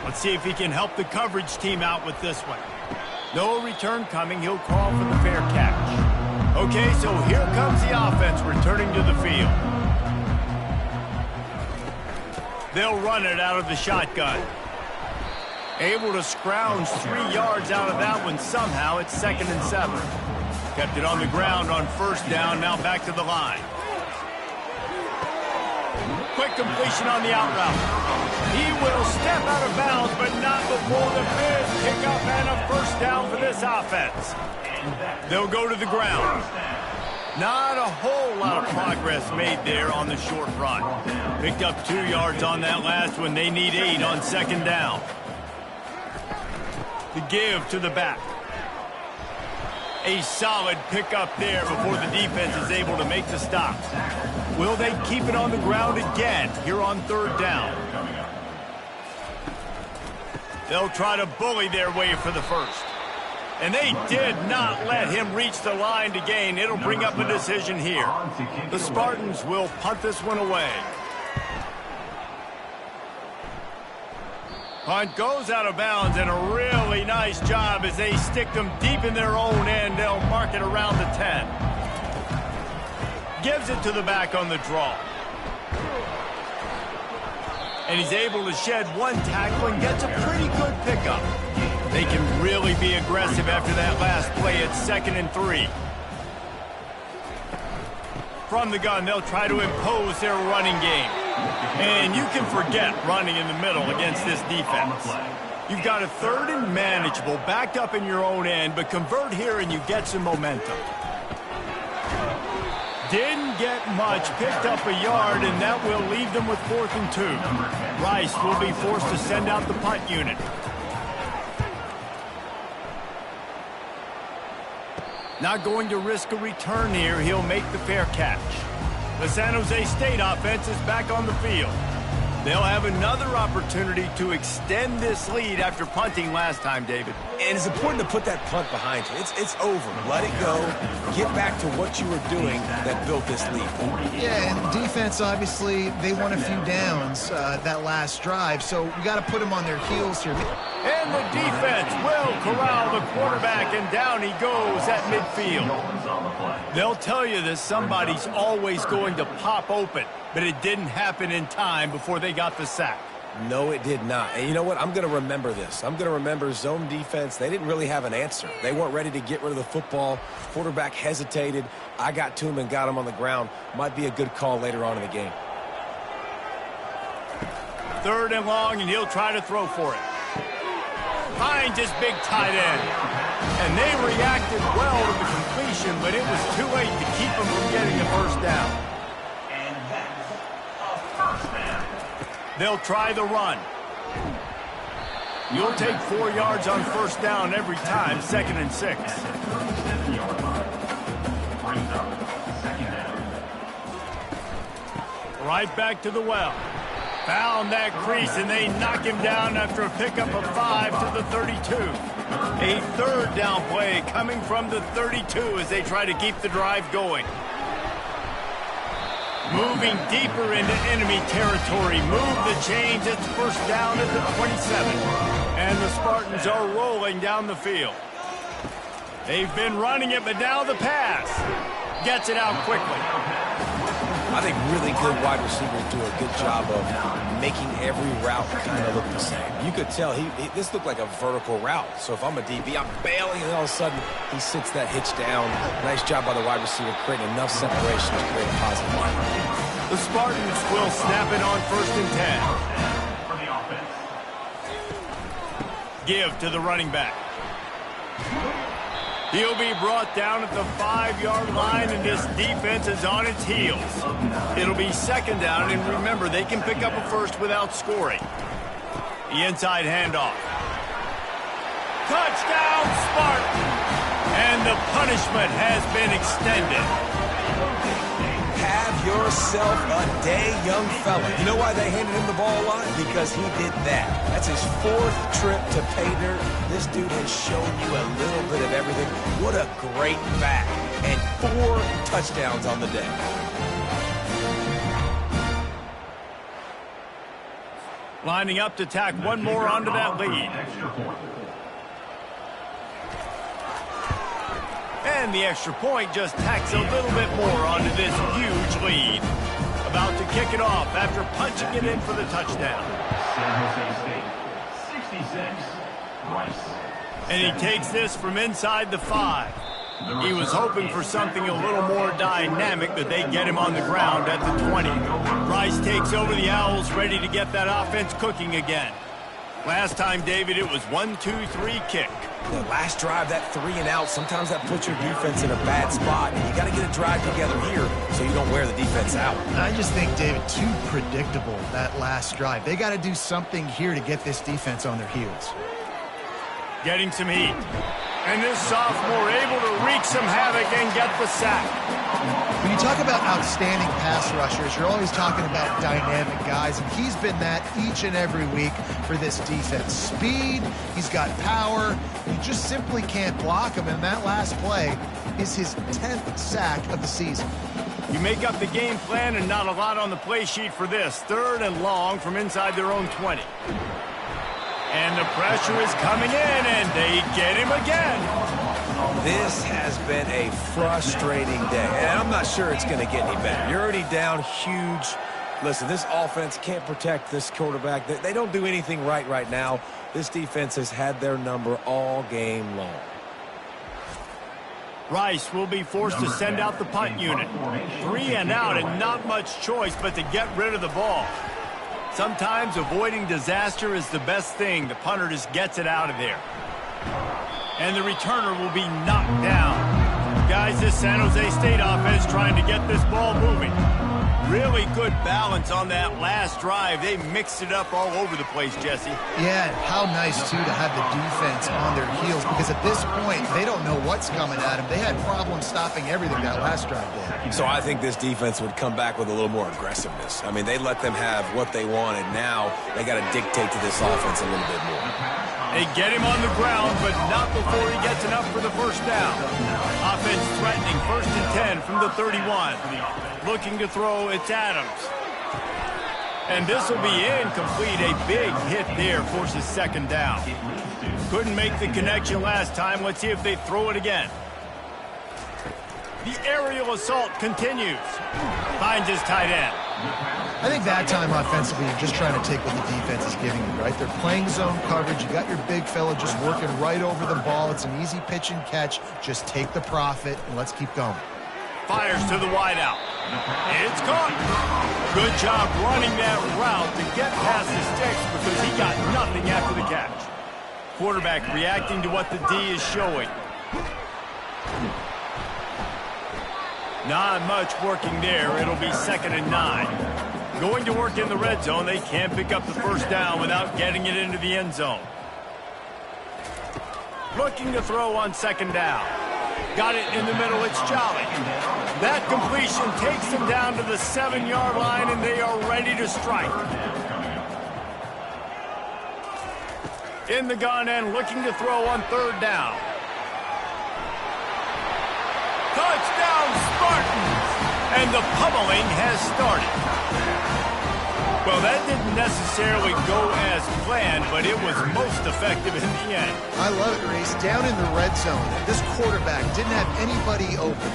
Let's see if he can help the coverage team out with this one. No return coming. He'll call for the fair catch. Okay, so here comes the offense returning to the field. They'll run it out of the shotgun. Able to scrounge 3 yards out of that one somehow. It's 2nd and 7. Kept it on the ground on first down, now back to the line. Quick completion on the out route. He will step out of bounds, but not before the big pickup and a first down for this offense. They'll go to the ground. Not a whole lot of progress made there on the short run. Picked up 2 yards on that last one. They need 8 on 2nd down. The give to the back. A solid pickup there before the defense is able to make the stop. Will they keep it on the ground again here on 3rd down? They'll try to bully their way for the first. And they did not let him reach the line to gain. It'll bring up a decision here. The Spartans will punt this one away. Punt goes out of bounds, and a really nice job as they stick them deep in their own end. They'll mark it around the 10. Gives it to the back on the draw. And he's able to shed 1 tackle and gets a pretty good pickup. They can really be aggressive after that last play. It's 2nd and 3. From the gun, they'll try to impose their running game. And you can forget running in the middle against this defense. You've got a 3rd and manageable, backed up in your own end, but convert here and you get some momentum. Didn't get much, picked up a yard, and that will leave them with 4th and 2. Rice will be forced to send out the punt unit. Not going to risk a return here. He'll make the fair catch. The San Jose State offense is back on the field. They'll have another opportunity to extend this lead after punting last time, David. And it's important to put that punt behind you. It's over. Let it go. Get back to what you were doing that built this lead. Yeah, and defense, obviously, they won a few downs that last drive, so we got to put them on their heels here. And the defense will corral the quarterback, and down he goes at midfield. They'll tell you that somebody's always going to pop open, but it didn't happen in time before they got the sack. No, it did not. And you know what? I'm going to remember this. I'm going to remember zone defense. They didn't really have an answer. They weren't ready to get rid of the football. Quarterback hesitated. I got to him and got him on the ground. Might be a good call later on in the game. 3rd and long, and he'll try to throw for it. Finds his big tight end. And they reacted well to the completion, but it was too late to keep him from getting the first down. And that's a first down. They'll try the run. You'll take 4 yards on first down every time, 2nd and 6. Right back to the well. Found that crease, and they knock him down after a pickup of 5 to the 32. A 3rd down play coming from the 32 as they try to keep the drive going. Moving deeper into enemy territory. Move the chains. It's first down at the 27. And the Spartans are rolling down the field. They've been running it, but now the pass. Gets it out quickly. I think really good wide receivers do a good job of making every route kind of look the same. You could tell this looked like a vertical route. So if I'm a DB, I'm bailing, and all of a sudden he sits that hitch down. Nice job by the wide receiver, creating enough separation to create a positive line. The Spartans will snap it on 1st and 10. For the offense. Give to the running back. He'll be brought down at the 5-yard line, and this defense is on its heels. It'll be 2nd down, and remember, they can pick up a first without scoring. The inside handoff. Touchdown, Spartan! And the punishment has been extended. Have yourself a day, young fella. You know why they handed him the ball a lot? Because he did that. That's his 4th trip to pay dirt. This dude has shown you a little bit of everything. What a great back. And 4 touchdowns on the day. Lining up to tack one more onto that lead. And the extra point just tacks a little bit more onto this huge lead. About to kick it off after punching it in for the touchdown. San Jose State, 66, Rice. And he takes this from inside the 5. He was hoping for something a little more dynamic, but they get him on the ground at the 20. Rice takes over the Owls, ready to get that offense cooking again. Last time, David, it was 1-2-3 kick. The last drive, that 3 and out, sometimes that puts your defense in a bad spot. And you got to get a drive together here so you don't wear the defense out. I just think, David, too predictable, that last drive. They got to do something here to get this defense on their heels. Getting some heat. And this sophomore able to wreak some havoc and get the sack. When you talk about outstanding pass rushers, you're always talking about dynamic guys, and he's been that each and every week for this defense. Speed, he's got power, you just simply can't block him, and that last play is his 10th sack of the season. You make up the game plan and not a lot on the play sheet for this. 3rd and long from inside their own 20. And the pressure is coming in, and they get him again. This has been a frustrating day, and I'm not sure it's going to get any better. You're already down huge. Listen, this offense can't protect this quarterback. They don't do anything right now. This defense has had their number all game long. Rice will be forced to send out the punt unit. 3 and out, and not much choice but to get rid of the ball. Sometimes avoiding disaster is the best thing. The punter just gets it out of there. And the returner will be knocked down. Guys, this San Jose State offense trying to get this ball moving. Really good balance on that last drive. They mixed it up all over the place, Jesse. Yeah, and how nice, too, to have the defense on their heels, because at this point, they don't know what's coming at them. They had problems stopping everything that last drive did. So I think this defense would come back with a little more aggressiveness. I mean, they let them have what they wanted. Now they got to dictate to this offense a little bit more. They get him on the ground, but not before he gets enough for the 1st down. Offense threatening 1st and 10 from the 31. Looking to throw, it's Adams. And this will be incomplete. A big hit there forces 2nd down. Couldn't make the connection last time. Let's see if they throw it again. The aerial assault continues. Finds his tight end. I think that time offensively, you're just trying to take what the defense is giving you, right? They're playing zone coverage. You got your big fella just working right over the ball. It's an easy pitch and catch. Just take the profit, and let's keep going. Fires to the wideout. It's caught. Good job running that route to get past the sticks because he got nothing after the catch. Quarterback reacting to what the D is showing. Not much working there. It'll be 2nd and 9. Going to work in the red zone. They can't pick up the 1st down without getting it into the end zone. Looking to throw on 2nd down. Got it in the middle. It's Jolly. That completion takes them down to the 7-yard line, and they are ready to strike. In the gun and looking to throw on 3rd down. Touchdown, Spartans! And the pummeling has started. Well, that didn't necessarily go as planned, but it was most effective in the end. I love it, Reese. Down in the red zone, this quarterback didn't have anybody open.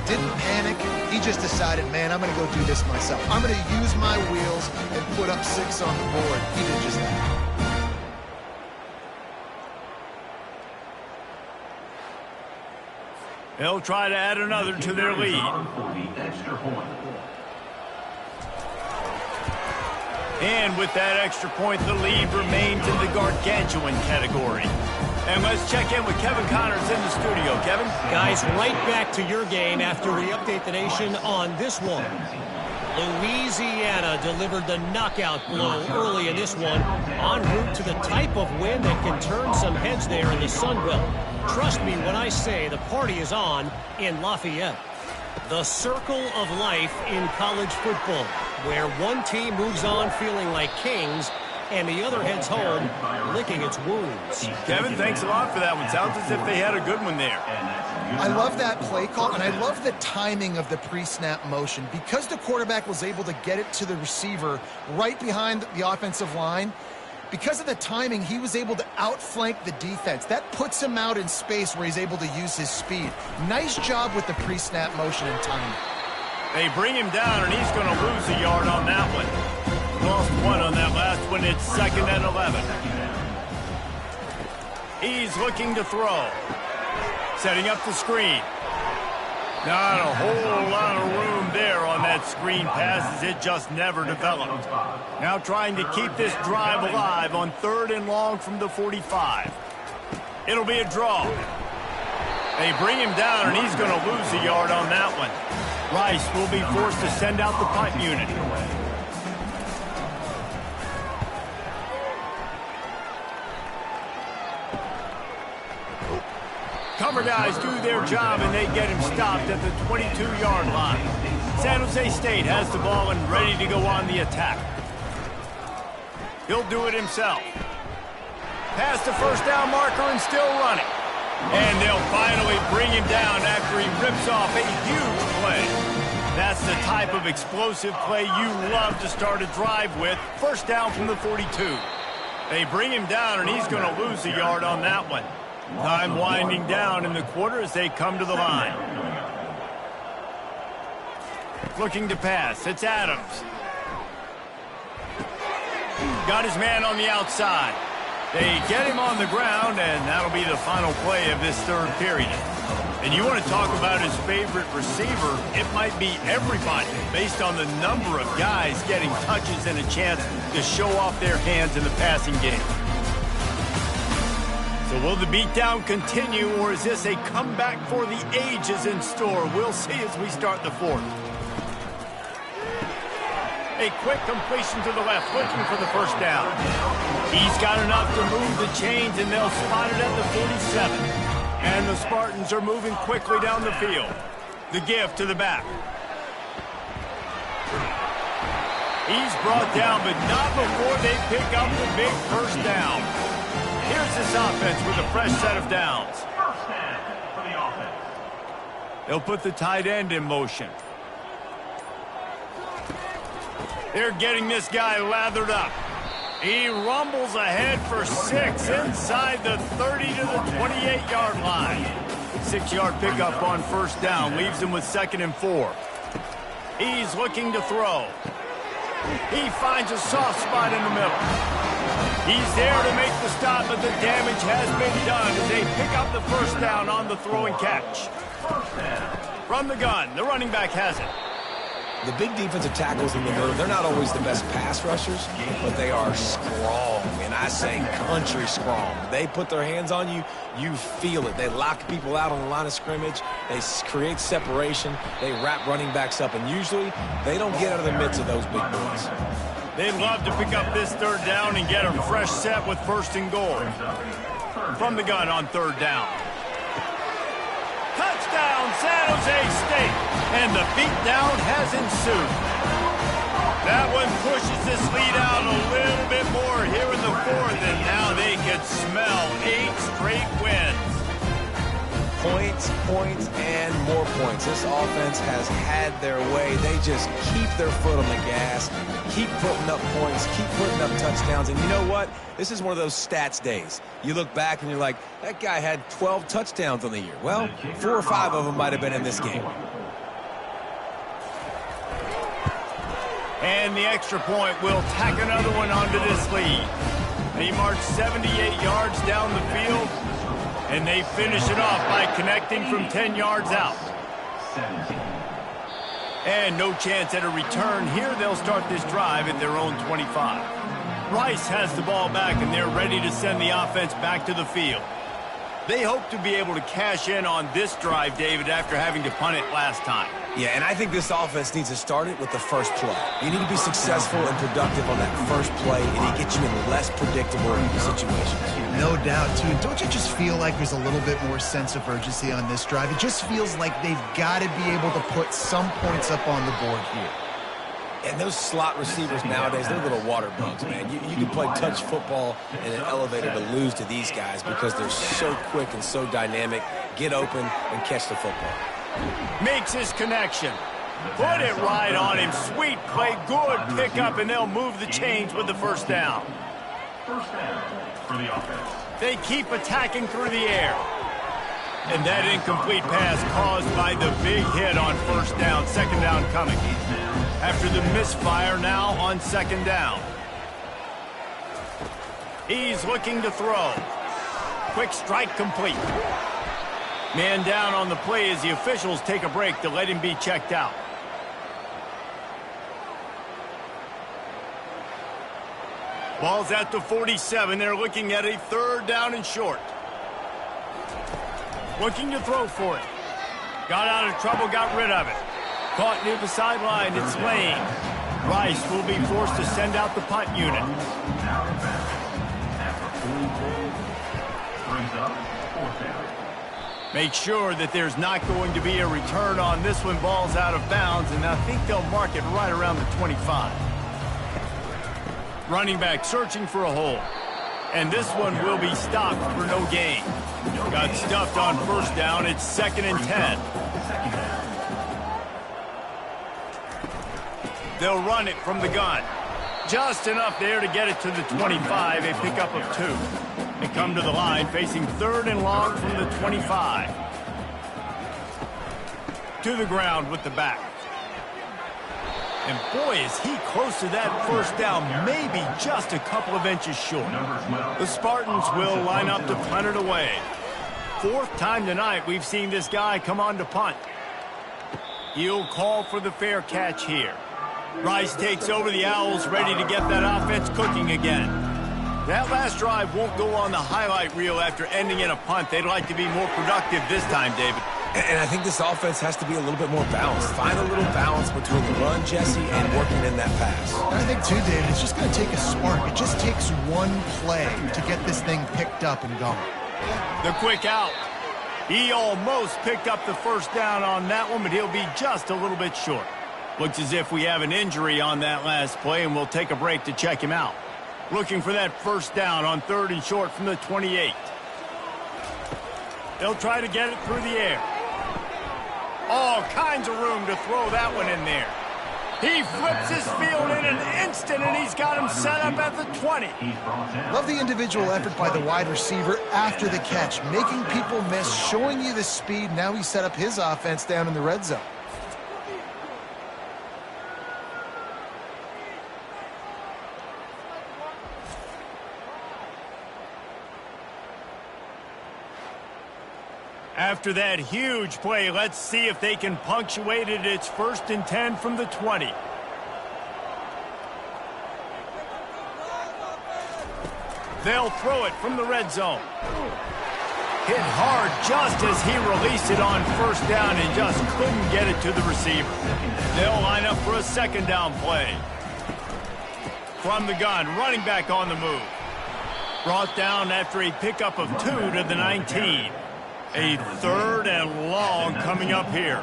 didn't panic. He just decided, man, I'm going to go do this myself. I'm going to use my wheels and put up 6 on the board. He did just that. They'll try to add another to their lead. And with that extra point, the lead remains in the gargantuan category. And let's check in with Kevin Connors in the studio. Kevin? Guys, right back to your game after we update the nation on this one. Louisiana delivered the knockout blow early in this one, en route to the type of win that can turn some heads there in the Sun Belt. Trust me when I say the party is on in Lafayette. The circle of life in college football, where one team moves on feeling like kings and the other heads home licking its wounds. Kevin, thanks a lot for that one. Sounds as if they had a good one there. I love that play call, and I love the timing of the pre-snap motion. Because the quarterback was able to get it to the receiver right behind the offensive line, because of the timing, he was able to outflank the defense. That puts him out in space where he's able to use his speed. Nice job with the pre-snap motion and timing. They bring him down, and he's going to lose a yard on that one. Lost 1 on that last one. It's 2nd and 11. He's looking to throw. Setting up the screen. Not a whole lot of room there on that screen pass as it just never developed. Now trying to keep this drive alive on 3rd and long from the 45. It'll be a draw. They bring him down, and he's going to lose a yard on that one. Rice will be forced to send out the punt unit. Cover guys do their job, and they get him stopped at the 22-yard line. San Jose State has the ball and ready to go on the attack. He'll do it himself. Past the first down marker and still running. And they'll finally bring him down after he rips off a huge play. That's the type of explosive play you love to start a drive with. First down from the 42. They bring him down, and he's going to lose a yard on that one. Time winding down in the quarter as they come to the line. Looking to pass. It's Adams. Got his man on the outside. They get him on the ground, and that'll be the final play of this 3rd period. And you want to talk about his favorite receiver, it might be everybody based on the number of guys getting touches and a chance to show off their hands in the passing game. So will the beatdown continue, or is this a comeback for the ages in store? We'll see as we start the 4th. A quick completion to the left, looking for the first down. He's got enough to move the chains, and they'll spot it at the 47. And the Spartans are moving quickly down the field. The give to the back. He's brought down, but not before they pick up the big first down. Here's this offense with a fresh set of downs. First down for the offense. They'll put the tight end in motion. They're getting this guy lathered up. He rumbles ahead for 6 inside the 30 to the 28-yard line. 6-yard pickup on first down leaves him with 2nd and 4. He's looking to throw. He finds a soft spot in the middle. He's there to make the stop, but the damage has been done as they pick up the first down on the throw and catch. From the gun, the running back has it. The big defensive tackles in the middle, they're not always the best pass rushers, but they are strong, and I say country strong. They put their hands on you, you feel it. They lock people out on the line of scrimmage. They create separation. They wrap running backs up, and usually they don't get out of the midst of those big boys. They'd love to pick up this 3rd down and get a fresh set with 1st and goal. From the gun on 3rd down. Touchdown, San Jose State. And the beatdown has ensued. That one pushes this lead out a little bit more here in the 4th, and now they can smell 8 straight wins. Points, points, and more points. This offense has had their way. They just keep their foot on the gas, keep putting up points, keep putting up touchdowns. And you know what? This is one of those stats days. You look back and you're like, that guy had 12 touchdowns on the year. Well, 4 or 5 of them might have been in this game. And the extra point will tack another one onto this lead. They march 78 yards down the field, and they finish it off by connecting from 10 yards out. 17. And no chance at a return. Here they'll start this drive at their own 25. Rice has the ball back, and they're ready to send the offense back to the field. They hope to be able to cash in on this drive, David, after having to punt it last time. Yeah, and I think this offense needs to start it with the first play. You need to be successful and productive on that first play, and it gets you in less predictable situations. No doubt, too. Don't you just feel like there's a little bit more sense of urgency on this drive? It just feels like they've got to be able to put some points up on the board here. And those slot receivers nowadays, they're little water bugs, man. You can play touch football in an elevator to lose to these guys because they're so quick and so dynamic. Get open and catch the football. Makes his connection. Put it right on him. Sweet play, good pickup, and they'll move the chains with the first down. First down for the offense. They keep attacking through the air. And that incomplete pass caused by the big hit on first down. Second down coming. After the misfire, now on second down. He's looking to throw. Quick strike complete. Man down on the play as the officials take a break to let him be checked out. Ball's at the 47. They're looking at a third down and short. Looking to throw for it. Got out of trouble, got rid of it. Caught near the sideline, it's Lane. Rice will be forced to send out the punt unit. Brings up fourth down. Make sure that there's not going to be a return on this one. Ball's out of bounds, and I think they'll mark it right around the 25. Running back searching for a hole. And this one will be stopped for no gain. Got stuffed on first down. It's 2nd and 10. They'll run it from the gun. Just enough there to get it to the 25, a pickup of 2. They come to the line facing 3rd and long from the 25. To the ground with the back. And boy, is he close to that first down, maybe just a couple of inches short. The Spartans will line up to punt it away. 4th time tonight we've seen this guy come on to punt. He'll call for the fair catch here. Rice takes over the Owls, ready to get that offense cooking again. That last drive won't go on the highlight reel after ending in a punt. They'd like to be more productive this time, David. And I think this offense has to be a little bit more balanced. Find a little balance between the run, Jesse, and working in that pass. I think, too, David, it's just going to take a spark. It just takes one play to get this thing picked up and going. The quick out. He almost picked up the first down on that one, but he'll be just a little bit short. Looks as if we have an injury on that last play, and we'll take a break to check him out. Looking for that first down on 3rd and short from the 28. They'll try to get it through the air. All kinds of room to throw that one in there. He flips his field in an instant, and he's got him set up at the 20. Love the individual effort by the wide receiver after the catch, making people miss, showing you the speed. Now he set up his offense down in the red zone. After that huge play, let's see if they can punctuate it. It's 1st and 10 from the 20. They'll throw it from the red zone. Hit hard just as he released it on first down and just couldn't get it to the receiver. They'll line up for a 2nd down play. From the gun, running back on the move. Brought down after a pickup of 2 to the 19. A 3rd and long coming up here.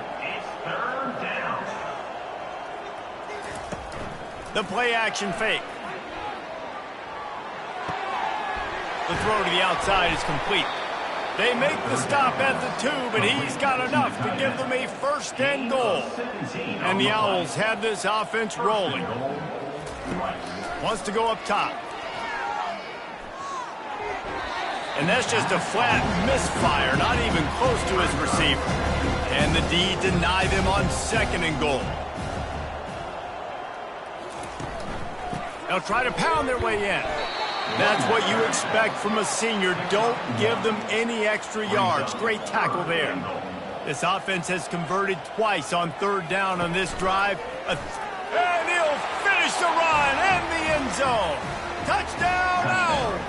Third down. The play action fake. The throw to the outside is complete. They make the stop at the 2, but he's got enough to give them a 1st and goal. And the Owls have this offense rolling. Wants to go up top. And that's just a flat misfire, not even close to his receiver. And the D deny them on 2nd and goal. They'll try to pound their way in. That's what you expect from a senior. Don't give them any extra yards. Great tackle there. This offense has converted twice on third down on this drive. And he'll finish the run in the end zone. Touchdown, Owls!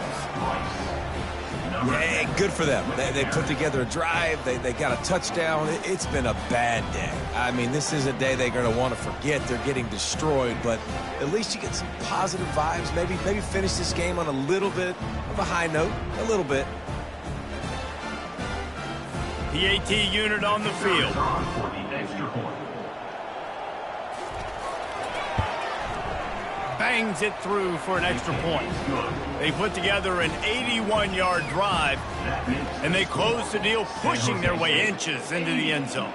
Yeah, good for them. They put together a drive. They got a touchdown. It's been a bad day. I mean, this is a day they're going to want to forget. They're getting destroyed, but at least you get some positive vibes. Maybe finish this game on a little bit of a high note. A little bit. PAT unit on the field. For the extra point. Bangs it through for an extra point. They put together an 81-yard drive, and they close the deal, pushing their way inches into the end zone.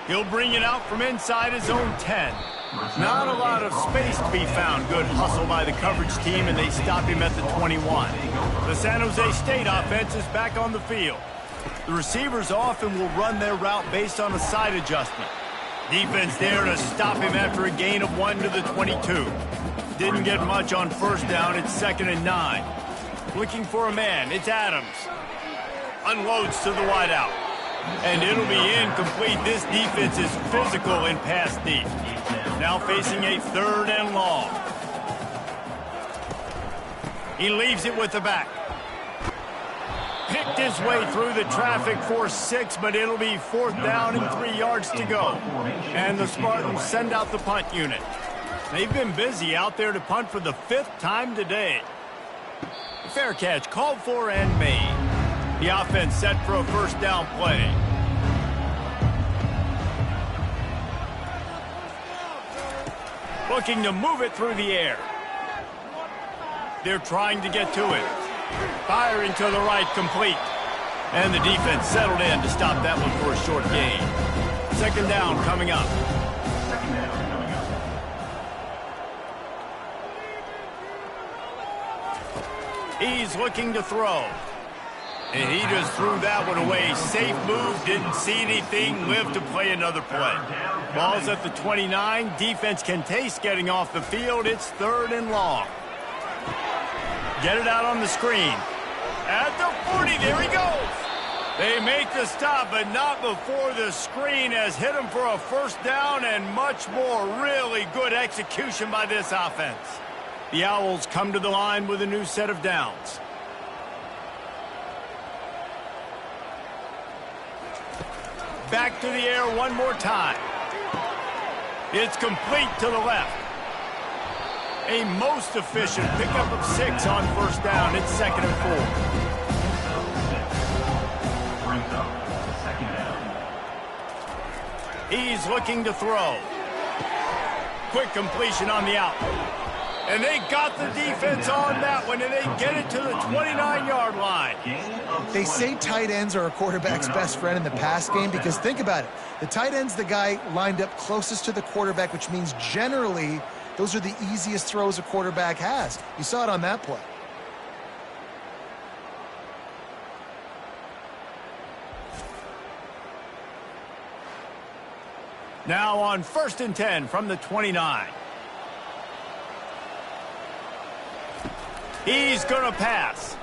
He'll bring it out from inside his own 10. Not a lot of space to be found. Good hustle by the coverage team, and they stop him at the 21. The San Jose State offense is back on the field. The receivers often will run their route based on a side adjustment. Defense there to stop him after a gain of 1 to the 22. Didn't get much on first down. It's 2nd and 9. Looking for a man. It's Adams. Unloads to the wideout. And it'll be incomplete. This defense is physical in pass deep. Now facing a 3rd and long. He leaves it with the back. Picked his way through the traffic for 6, but it'll be 4th down and 3 yards to go. And the Spartans send out the punt unit. They've been busy out there to punt for the 5th time today. Fair catch called for and made. The offense set for a 1st down play. Looking to move it through the air. They're trying to get to it. Firing to the right, complete. And the defense settled in to stop that one for a short gain. 2nd down coming up. He's looking to throw. And he just threw that one away. Safe move, didn't see anything, lived to play another play. Ball's at the 29. Defense can taste getting off the field. It's 3rd and long. Get it out on the screen. At the 40, there he goes. They make the stop, but not before the screen has hit him for a 1st down and much more. Really good execution by this offense. The Owls come to the line with a new set of downs. Back to the air one more time. It's complete to the left. A most efficient pickup of 6 on 1st down. It's 2nd and 4. He's looking to throw. Quick completion on the out. And they got the defense on that one, and they get it to the 29-yard line. They say tight ends are a quarterback's best friend in the pass game because think about it. The tight end's the guy lined up closest to the quarterback, which means generally those are the easiest throws a quarterback has. You saw it on that play. Now on 1st and 10 from the 29. He's going to pass.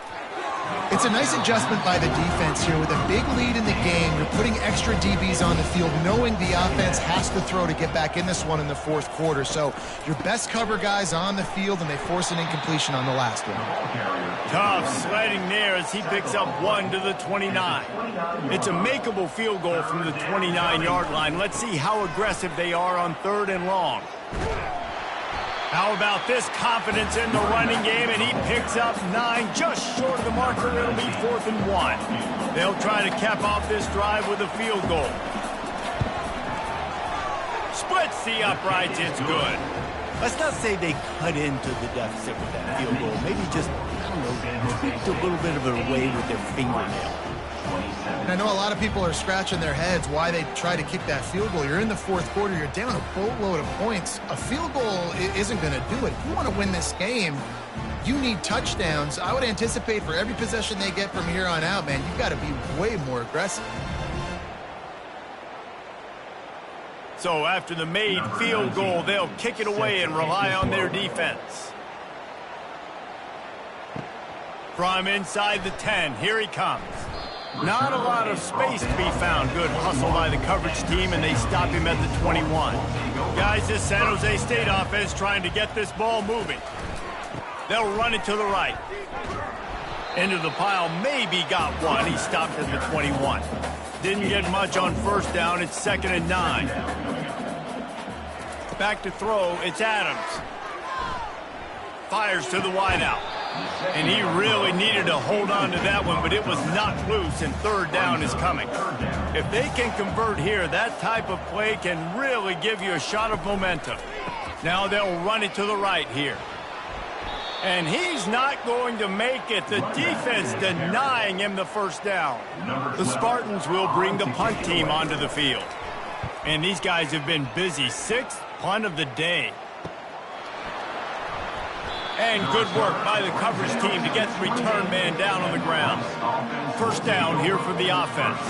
It's a nice adjustment by the defense here. With a big lead in the game, you're putting extra DBs on the field, knowing the offense has to throw to get back in this one in the 4th quarter. So your best cover guys on the field, and they force an incompletion on the last one. Tough sledding there as he picks up 1 to the 29. It's a makeable field goal from the 29-yard line. Let's see how aggressive they are on 3rd and long. How about this confidence in the running game, and he picks up 9, just short of the marker. It'll be 4th and 1. They'll try to cap off this drive with a field goal. Splits the uprights, it's good. Let's not say they cut into the deficit with that field goal. Maybe just, I don't know, tweaked a little bit of it away with their fingernail. And I know a lot of people are scratching their heads why they try to kick that field goal. You're in the 4th quarter. You're down a boatload of points. A field goal isn't going to do it. If you want to win this game, you need touchdowns. I would anticipate for every possession they get from here on out, man, you've got to be way more aggressive. So after the made field goal, they'll kick it away and rely on their defense. From inside the 10, here he comes. Not a lot of space to be found. Good hustle by the coverage team, and they stop him at the 21. Guys, this San Jose State offense trying to get this ball moving. They'll run it to the right. Into the pile, maybe got one. He stopped at the 21. Didn't get much on first down. It's 2nd and 9. Back to throw. It's Adams. Fires to the wideout. And he really needed to hold on to that one, but it was knocked loose, and 3rd down is coming. If they can convert here, that type of play can really give you a shot of momentum. Now they'll run it to the right here. And he's not going to make it. The defense denying him the first down. The Spartans will bring the punt team onto the field. And these guys have been busy. 6th punt of the day. And good work by the coverage team to get the return man down on the ground. First down here for the offense.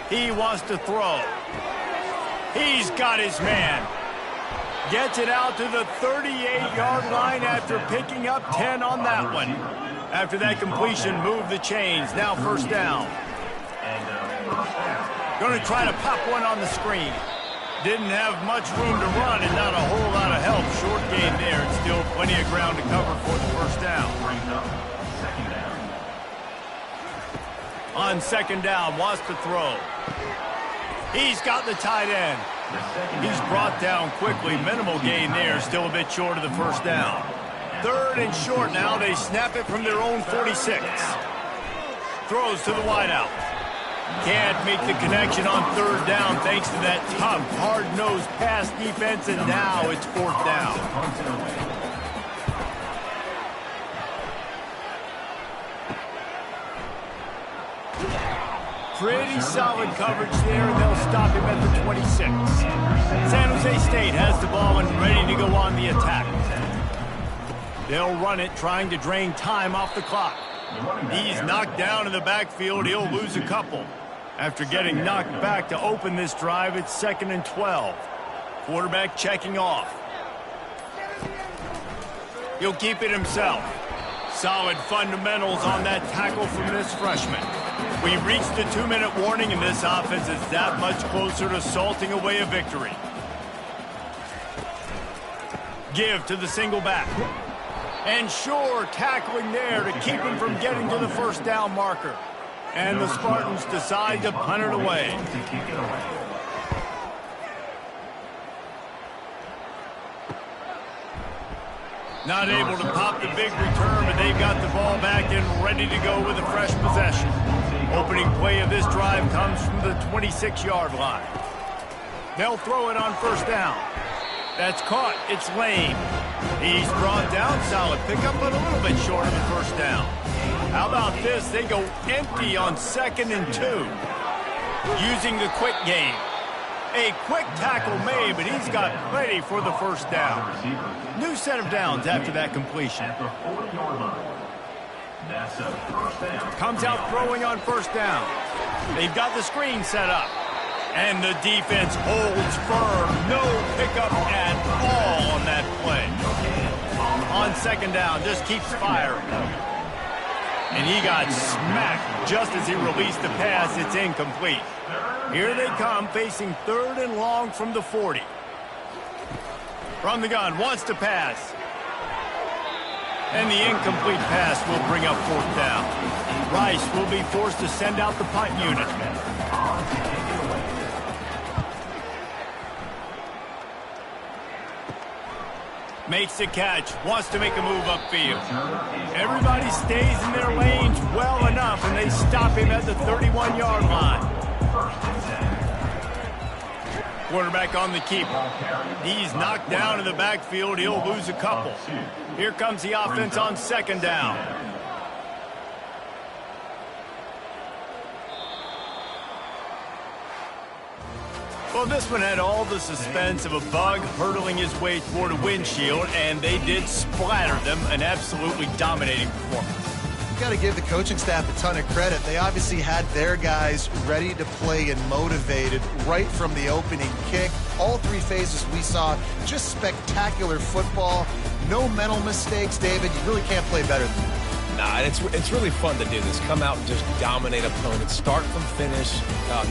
He wants to throw. He's got his man. Gets it out to the 38-yard line after picking up 10 on that one. After that completion, move the chains. Now first down. Going to try to pop one on the screen. Didn't have much room to run and not a whole lot of help. Short gain there and still plenty of ground to cover for the first down. On 2nd down, wants to throw. He's got the tight end. He's brought down quickly. Minimal gain there, still a bit short of the first down. 3rd and short now. They snap it from their own 46. Throws to the wideout. Can't make the connection on 3rd down thanks to that tough, hard-nosed pass defense, and now it's 4th down. Pretty solid coverage there, and they'll stop him at the 26. San Jose State has the ball and ready to go on the attack. They'll run it, trying to drain time off the clock. He's knocked down in the backfield. He'll lose a couple. After getting knocked back to open this drive, it's 2nd and 12. Quarterback checking off. He'll keep it himself. Solid fundamentals on that tackle from this freshman. We reached the 2-minute warning, and this offense is that much closer to salting away a victory. Give to the single back. And sure, tackling there to keep him from getting to the first down marker. And the Spartans decide to punt it away. Not able to pop the big return, but they've got the ball back and ready to go with a fresh possession. Opening play of this drive comes from the 26-yard line. They'll throw it on first down. That's caught. It's Lane. He's brought down. Solid pickup, but a little bit short of the first down. How about this? They go empty on 2nd and 2. Using the quick game. A quick tackle made, but he's got plenty for the first down. New set of downs after that completion. Comes out throwing on first down. They've got the screen set up. And the defense holds firm. No pickup at all on that play. On 2nd down, just keeps firing. And he got smacked just as he released the pass. It's incomplete. Here they come, facing 3rd and long from the 40. From the gun, wants to pass. And the incomplete pass will bring up 4th down. Rice will be forced to send out the punt unit. Makes the catch, wants to make a move upfield. Everybody stays in their lanes well enough, and they stop him at the 31-yard line. Quarterback on the keeper. He's knocked down in the backfield. He'll lose a couple. Here comes the offense on 2nd down. Well, this one had all the suspense of a bug hurtling his way toward a windshield, and they did splatter them. An absolutely dominating performance. You got to give the coaching staff a ton of credit. They obviously had their guys ready to play and motivated right from the opening kick. All three phases we saw just spectacular football. No mental mistakes, David. You really can't play better than that. Nah, and it's really fun to do this. Come out and just dominate opponents. Start from finish.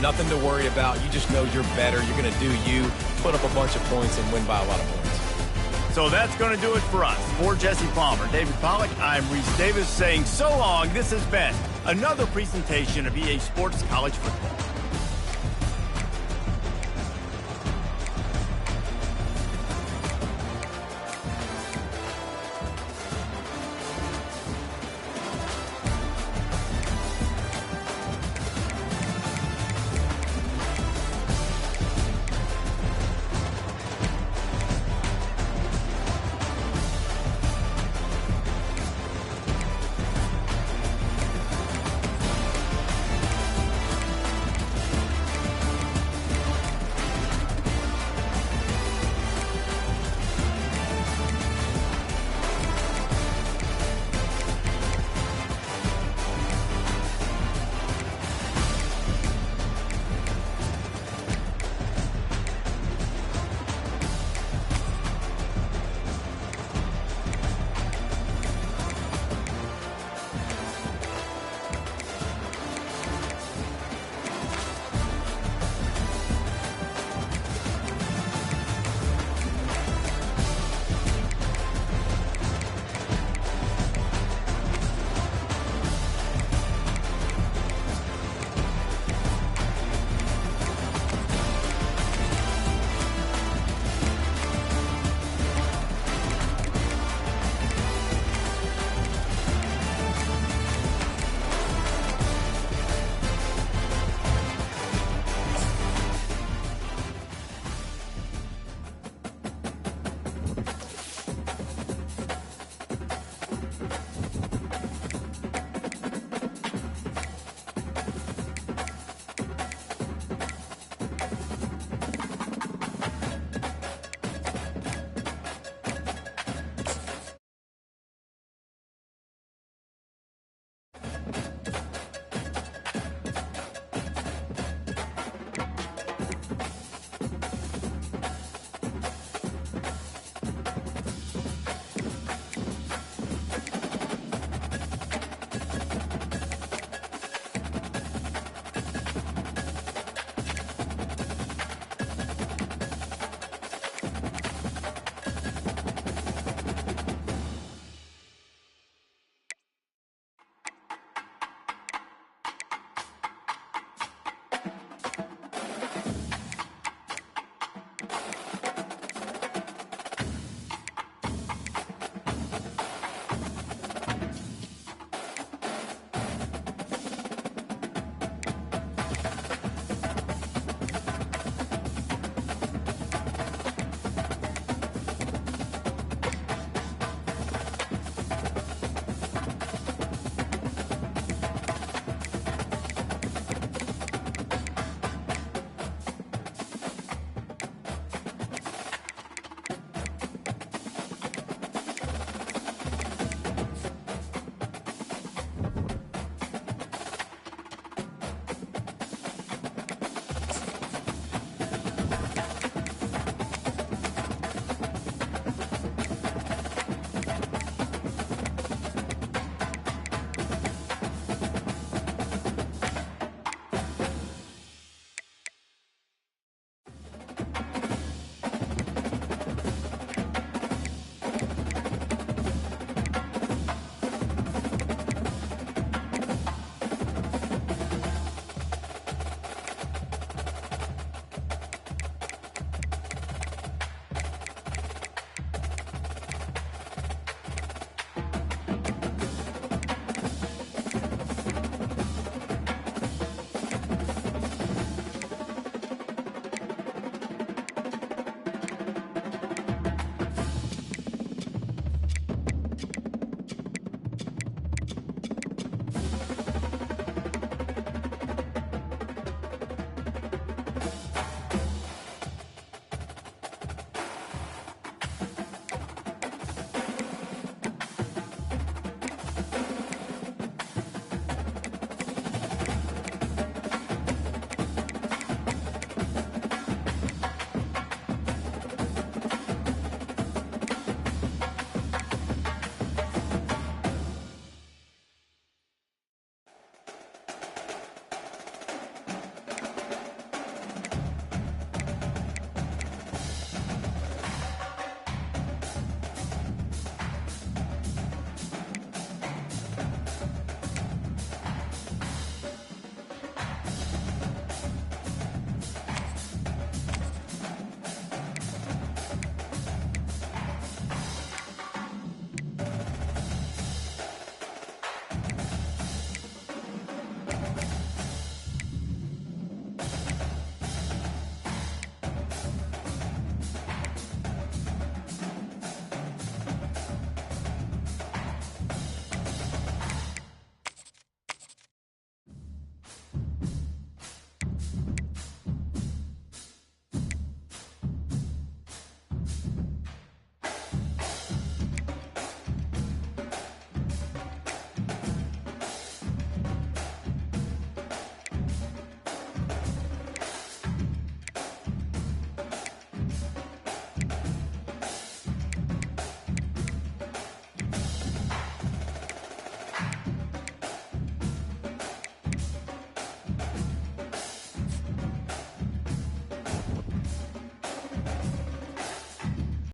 Nothing to worry about. You just know you're better. You're going to do you, put up a bunch of points, and win by a lot of points. So that's going to do it for us. For Jesse Palmer, David Pollack, I'm Reese Davis saying so long. This has been another presentation of EA Sports College Football.